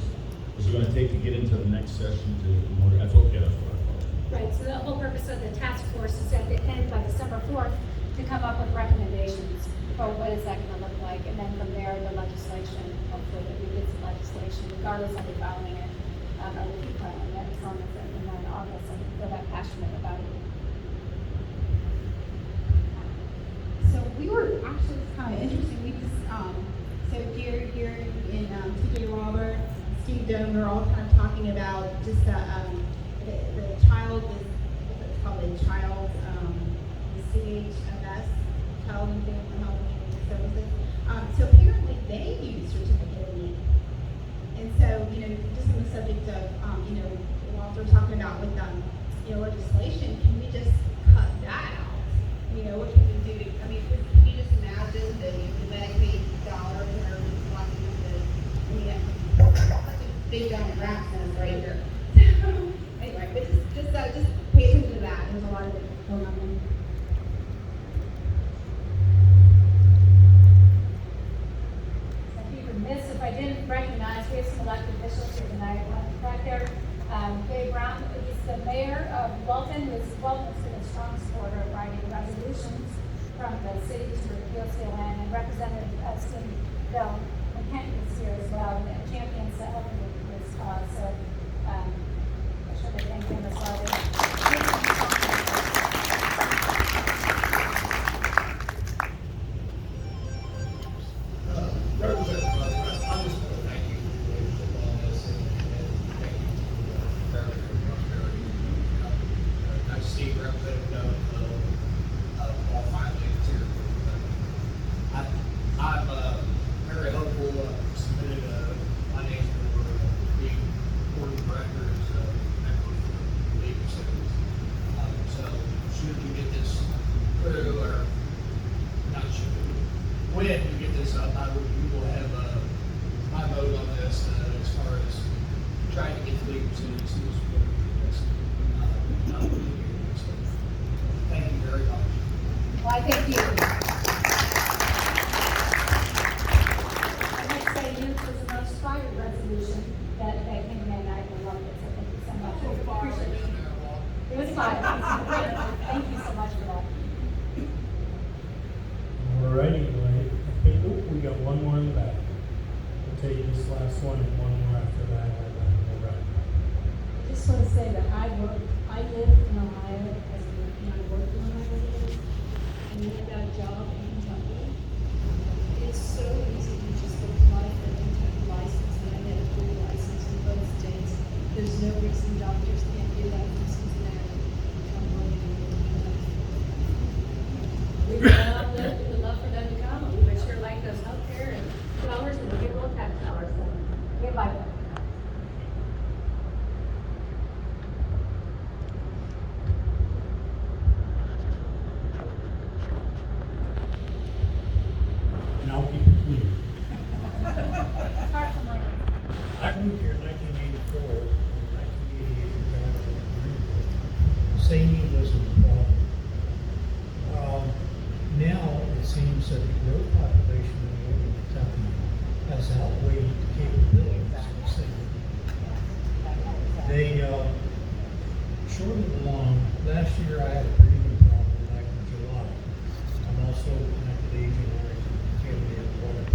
Is it going to take to get into the next session to, that's okay, that's what I thought. Right, so the whole purpose of the task force is at the end, by December 4th, to come up with recommendations for what is that going to look like, and then from there, the legislation, hopefully that we get some legislation, regardless of the filing it, or the keep filing it, as long as it's in August, and feel that passionate about it. So we were actually, it's kind of interesting, we just, so Jerry here and TJ Robert, Steve Doan, we're all kind of talking about just the child is, it's called a child, the CHMS, Child and Family Health and Services. So apparently they use certificate of need. And so, just on the subject of, Walter talking about with, legislation, can we just cut that out? What can we do? Can you just imagine the Medicaid dollars that are collecting such a big giant rat nest right here. Anyway, but just pay attention to that. There's a lot of it going on there. I'd be remiss if I didn't recognize, we have some elected officials here tonight. Back there, Dave Brown, he's the mayor of Walton. Walton's been a strong supporter of writing resolutions from the city to repeal steel land, and Representative Steve Bill McKenty is here as well, and champions the help of this cause. So I should have thanked him as well. I'm very hopeful, submitted my name for being board of directors, member for the league facilities. So should we get this through, or not should we, when we get this up, we will have my vote on this as far as trying to get the league facilities to support this. Thank you very much. Well, I thank you. Was the most fire resolution that came in. I loved it, so thank you so much. Appreciate it. It was It's fine. It's great. Thank you so much for that. Alrighty, I think we got one more in the back. We'll take this last one and one more after that, and then we'll wrap. I just want to say that I lived in Ohio as I worked in Ohio, and then I got a job in Kentucky. It's so easy to just apply for a Kentucky license, and I had a full license in both states. There's no reason doctors can't do that from Cincinnati. Come working in Kentucky. We would love for them to come. We would sure like those healthcare and dollars, and we'll get a little tax dollars. So, Goodbye. And I'll keep it clean. Start from like I moved here in 1984, in 1988, singing wasn't a problem. Now it seems that the growth population in Northern Kentucky has outweighed the capabilities of singing. They, short of the long, last year I had a breathing problem back in July. I'm also connected to Aging Orange and contaminated water.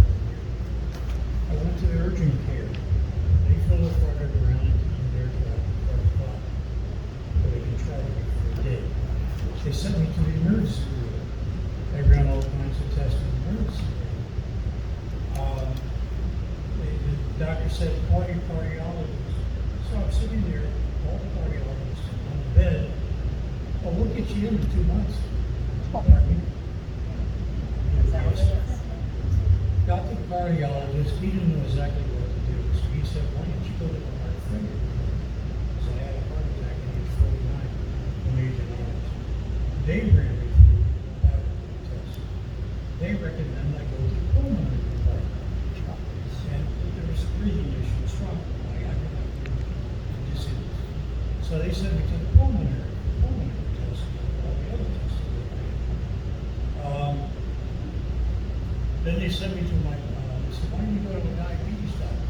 I went to the urgent care. They fill the product around and keep me there till after 5 o'clock. But they can try to be for a day. They sent me to the emergency room. They ran all kinds of tests in the emergency room. The doctor said, call your cardiologist. So I'm sitting there, call the cardiologist on the bed. Oh, we'll get you in 2 months. Pardon me? Got the cardiologist, he didn't know exactly what to do. So he said, why don't you go to the heart failure? So I had a heart attack at age 49 from Agent Orange. They ran me through that test. They recommend I go to the pulmonary department. And there was breathing issues from disease. So they sent me to the pulmonary test, all the other tests that they ran. Then they sent me to my, they said, why don't you go to a diabetes doctor?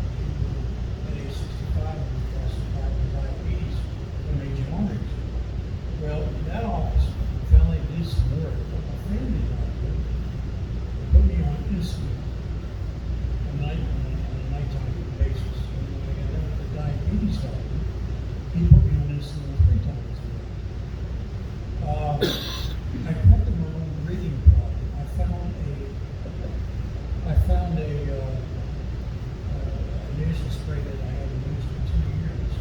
At age 65, I'm classified with diabetes from Agent Orange. Well, in that office, I finally did some work, but my family doctor put me on insulin on a nighttime basis. And when I got into the diabetes doctor, he put me on insulin 3 times a day. I caught the wrong breathing problem. I found a nasal spray that I hadn't used for 2 years,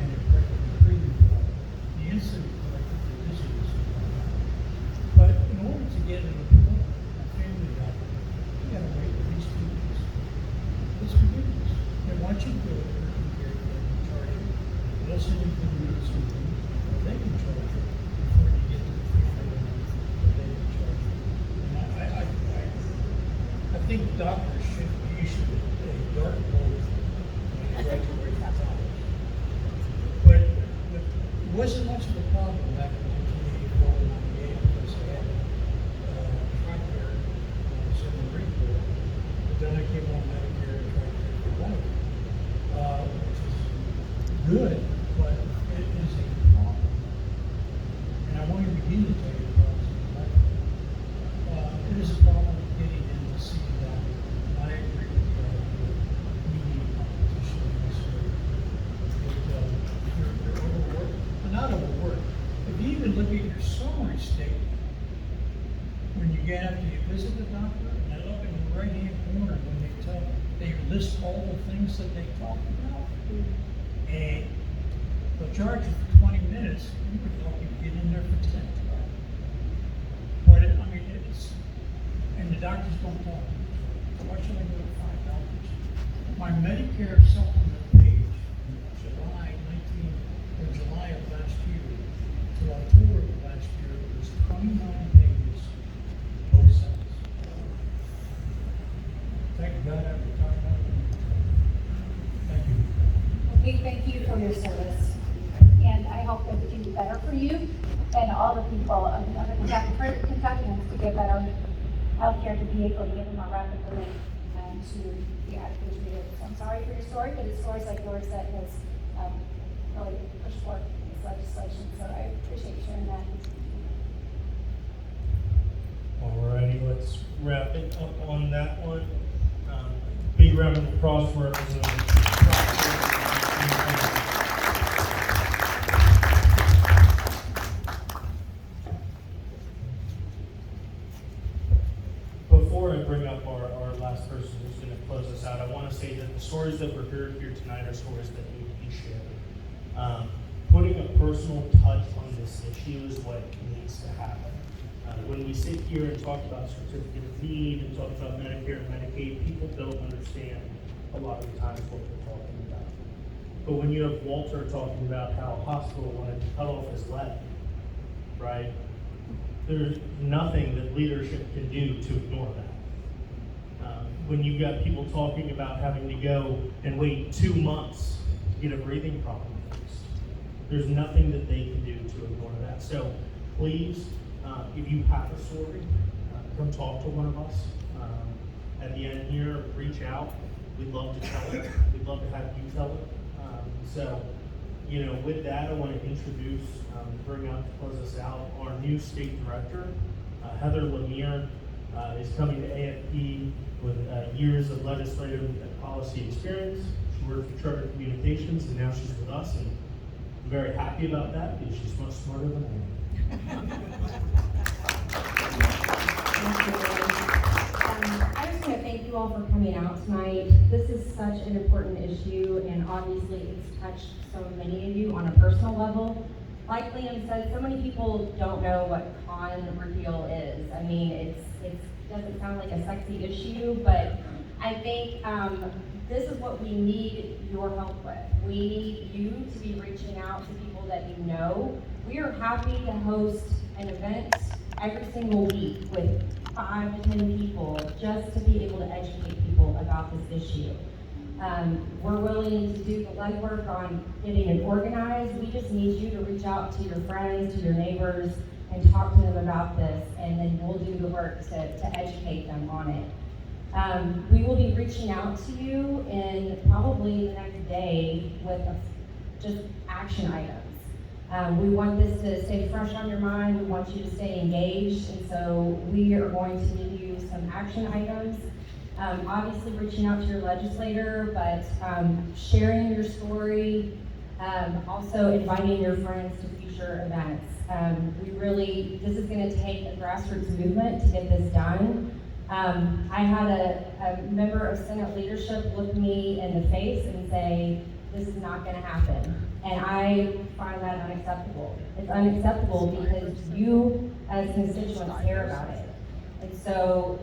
and it corrected the breathing problem. The insulin corrected the dizziness. But in order to get an appointment, a family doctor, you gotta wait at least 2 weeks. It's ridiculous. And once you go to urgent care, they can charge you. They'll send you to the emergency room, or they can charge you before you get to the freezer, or they can charge you. And I think doctors should issue a dark code when they graduate from college. But it wasn't much of a problem back in 1984 and 98 because they had TRICARE when I was in the Marine Corps. But then I came on Medicare and TRICARE for life, which is good, but it is a problem. And I won't even begin to tell you the problems with Medicare. It is a problem getting in to see that. I agree with the idea we need competition in this area. You're overworked, but not overworked. If you even look at your summary statement, when you get after you visit the doctor, and I look in the right-hand corner when they list all the things that they talk about, and they'll charge you for 20 minutes, you would lucky to get in there for 10. But I mean, and the doctors don't talk. Why should I go to $5? My Medicare supplement page from July of last year to October of last year was 29 pages, both sides. Thank God I retired out of it. Thank you. a big thank you for your service. And I hope that we can do better for you and all the people of other Kentuckians to get better healthcare, to be able to get more rapidly and to be adequately treated. So I'm sorry for your story, but it's stories like yours that has really pushed forward in this legislation, so I appreciate you sharing that. Alrighty, let's wrap it up on that one. Big round of applause for Representative. Before I bring up our last person who's going to close us out, I want to say that the stories that we're hearing here tonight are stories that need to be shared. Putting a personal touch on this issue is what needs to happen. When we sit here and talk about certificate of need and talk about Medicare and Medicaid, people don't understand a lot of the times what we're talking about. But when you have Walter talking about how a hospital wanted to cut off his leg, right? There's nothing that leadership can do to ignore that. When you've got people talking about having to go and wait 2 months to get a breathing problem fixed, there's nothing that they can do to ignore that. So please, if you have a story, come talk to one of us. At the end here, reach out. We'd love to tell it. We'd love to have you tell it. So, with that, I want to introduce, bring out to close us out, our new state director, Heather Lemire, is coming to AFP with years of legislative and policy experience. She worked for Charter Communications, and now she's with us, and I'm very happy about that because she's much smarter than I am. I just want to thank you all for coming out tonight. This is such an important issue, and obviously it's touched so many of you on a personal level. Like Liam said, so many people don't know what con repeal is. I mean, it doesn't sound like a sexy issue, but I think this is what we need your help with. We need you to be reaching out to people that you know. We are happy to host an event every single week with 5 to 10 people just to be able to educate people about this issue. We're willing to do the legwork on getting it organized. We just need you to reach out to your friends, to your neighbors, and talk to them about this, and then we'll do the work to educate them on it. We will be reaching out to you in probably the next day with just action items. We want this to stay fresh on your mind. We want you to stay engaged, and so we are going to give you some action items. Obviously reaching out to your legislator, but sharing your story, also inviting your friends to future events. This is going to take a grassroots movement to get this done. I had a member of Senate leadership look me in the face and say, this is not going to happen. And I find that unacceptable. It's unacceptable because you as constituents care about it. And so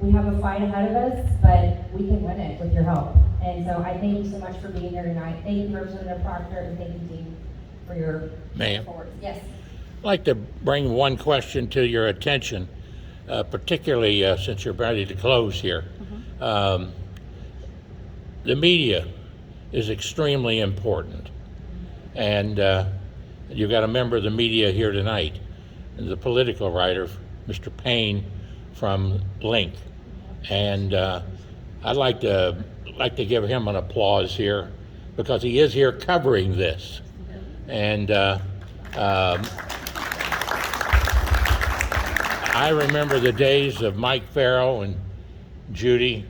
we have a fight ahead of us, but we can win it with your help. And so I thank you so much for being here tonight. Thank you, Representative Proctor, and thank you, Dean, for your support. Yes. I'd like to bring one question to your attention, particularly since you're ready to close here. The media is extremely important. And you've got a member of the media here tonight, the political writer, Mr. Payne from Link. And I'd like to give him an applause here because he is here covering this. And I remember the days of Mike Farrell and Judy,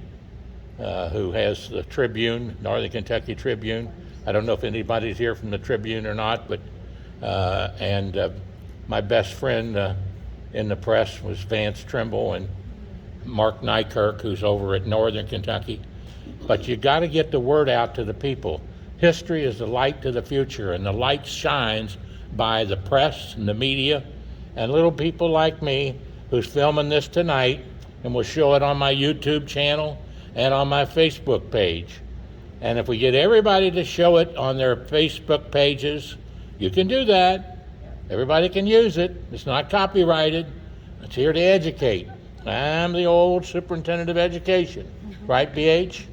who has the Tribune, Northern Kentucky Tribune. I don't know if anybody's here from the Tribune or not, but my best friend in the press was Vance Trimble and Mark Nykirk, who's over at Northern Kentucky. But you got to get the word out to the people. History is the light to the future, and the light shines by the press and the media and little people like me who's filming this tonight, and will show it on my YouTube channel and on my Facebook page. And if we get everybody to show it on their Facebook pages, you can do that. Everybody can use it. It's not copyrighted. It's here to educate. I'm the old superintendent of education, right, BH?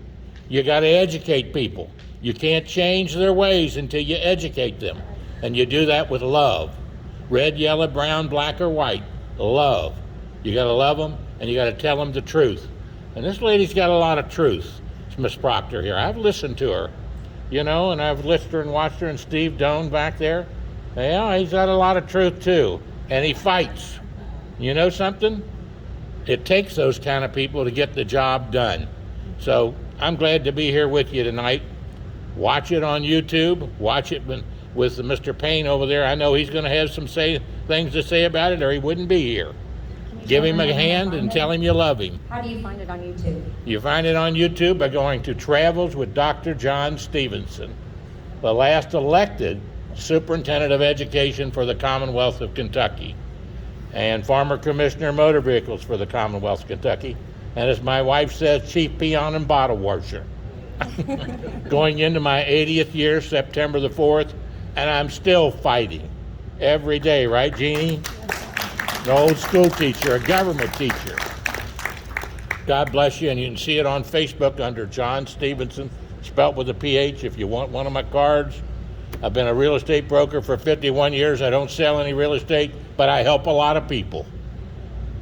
You got to educate people. You can't change their ways until you educate them. And you do that with love. Red, yellow, brown, black, or white. Love. You got to love them, and you got to tell them the truth. And this lady's got a lot of truth. It's Miss Proctor here. I've listened to her. you know, and I've listened and watched her, and Steve Doan back there. Yeah, he's got a lot of truth too, and he fights. You know something? It takes those kind of people to get the job done. So I'm glad to be here with you tonight. Watch it on YouTube. Watch it with Mr. Payne over there. I know he's going to have some things to say about it, or he wouldn't be here. Give him a hand and tell him you love him. How do you find it on YouTube? You find it on YouTube by going to Travels with Dr. John Stephenson, the last elected Superintendent of Education for the Commonwealth of Kentucky, and former Commissioner of Motor Vehicles for the Commonwealth of Kentucky, and as my wife says, Chief Peon and Bottle Washer. Going into my 80th year, September the 4th, and I'm still fighting every day, right, Jeannie? An old school teacher, a government teacher. God bless you, and you can see it on Facebook under John Stephenson, spelt with a PH if you want one of my cards. I've been a real estate broker for 51 years. I don't sell any real estate, but I help a lot of people.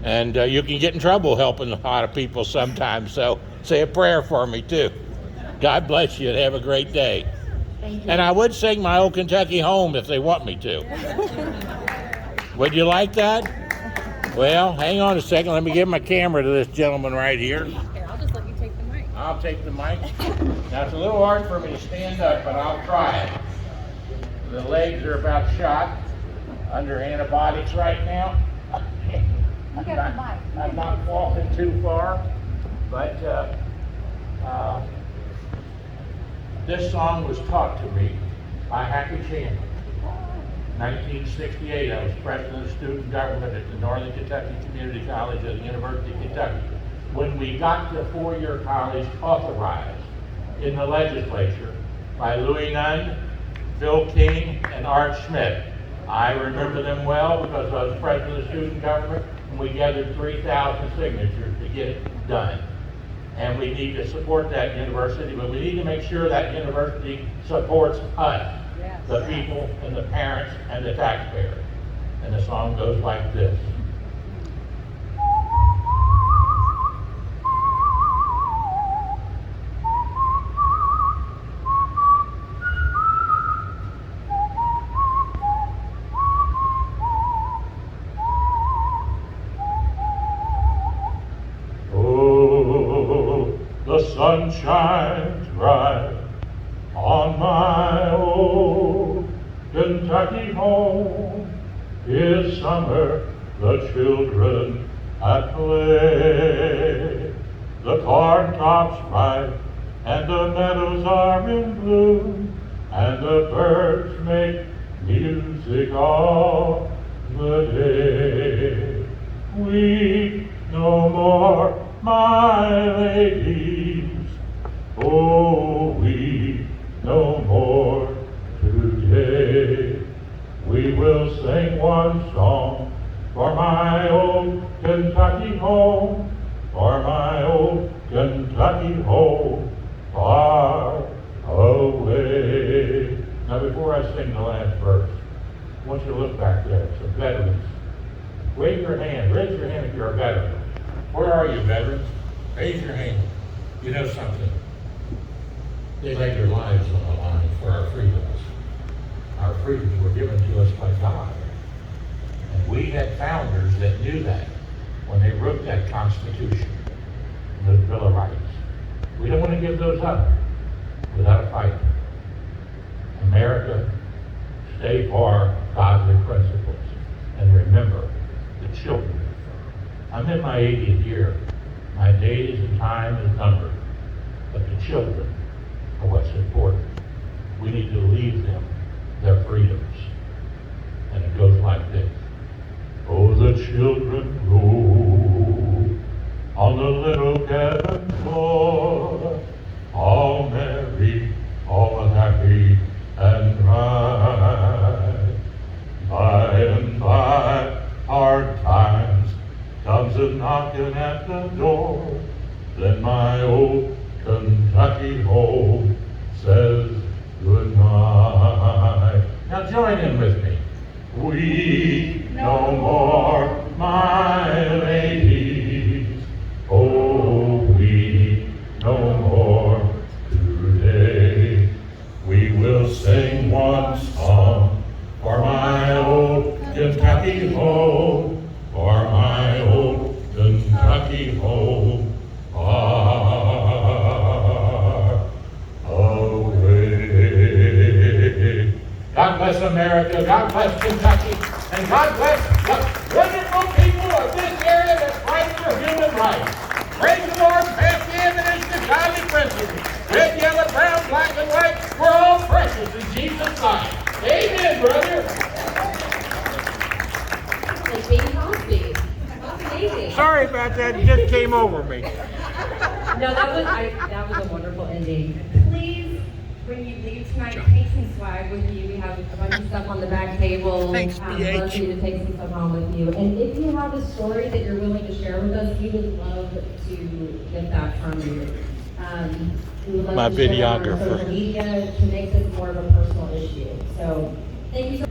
And you can get in trouble helping a lot of people sometimes, so say a prayer for me too. God bless you and have a great day. Thank you. And I would sing my old Kentucky home if they want me to. Would you like that? Well, hang on a second. Let me give my camera to this gentleman right here. Here, I'll just let you take the mic. I'll take the mic. Now, it's a little hard for me to stand up, but I'll try it. The legs are about shot, under antibiotics right now. I'm not walking too far, but this song was taught to me by Happy Chandler. 1968, I was president of student government at the Northern Kentucky Community College at the University of Kentucky. When we got the four-year college authorized in the legislature by Louis Nunn, Phil King, and Art Schmidt. I remember them well because I was president of student government, and we gathered 3,000 signatures to get it done. And we need to support that university, but we need to make sure that university supports us, the people and the parents and the taxpayers. And the song goes like this. Oh, the sun shines bright on my old Kentucky home. Is summer, the children at play. The corn tops ripe and the meadows are in bloom, and the birds make music all the day. Weep no more, my ladies, oh, weep no more today. We will sing one song for my old Kentucky home, for my old Kentucky home, far away. Now before I sing the last verse, I want you to look back there, some veterans. Raise your hand if you're a veteran. Where are you, veterans? Raise your hand. You know something? They laid their lives on the line for our freedoms. Our freedoms were given to us by God. And we had founders that knew that when they wrote that Constitution, the Bill of Rights. We don't want to give those up without a fight. America, stay for godly principles. And remember the children. I'm in my 80th year. My days and time is numbered. But the children are what's important. We need to leave them their freedoms. And it goes like this. Oh, the children roll on the little cabin floor, all merry, all happy and bright. By and by, hard times comes a knocking at the door. Then my old Kentucky home says goodnight. Now join in with me. Weep no more, my ladies. Oh, weep no more today. Kentucky home, for my old Kentucky home, far away. God bless America, God bless Kentucky, and God bless the wonderful people of this area that fight for human rights. Praise the Lord, pass the evidence to godly principles. Red, yellow, brown, black, and white, we're all precious in Jesus' sight. Amen, brother. Like Bing Crosby. That's amazing. Sorry about that, it just came over me. No, that was a wonderful ending. Please, when you leave tonight, take some swag with you. We have a bunch of stuff on the back table. Thanks, I'd love for you to take some stuff home with you. And if you have a story that you're willing to share with us, we would love to get that from you. We would love My to share that on videographer. social media to make this more of a personal issue. So, thank you so much.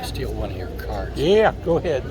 Steal one of your cards. Yeah, go ahead.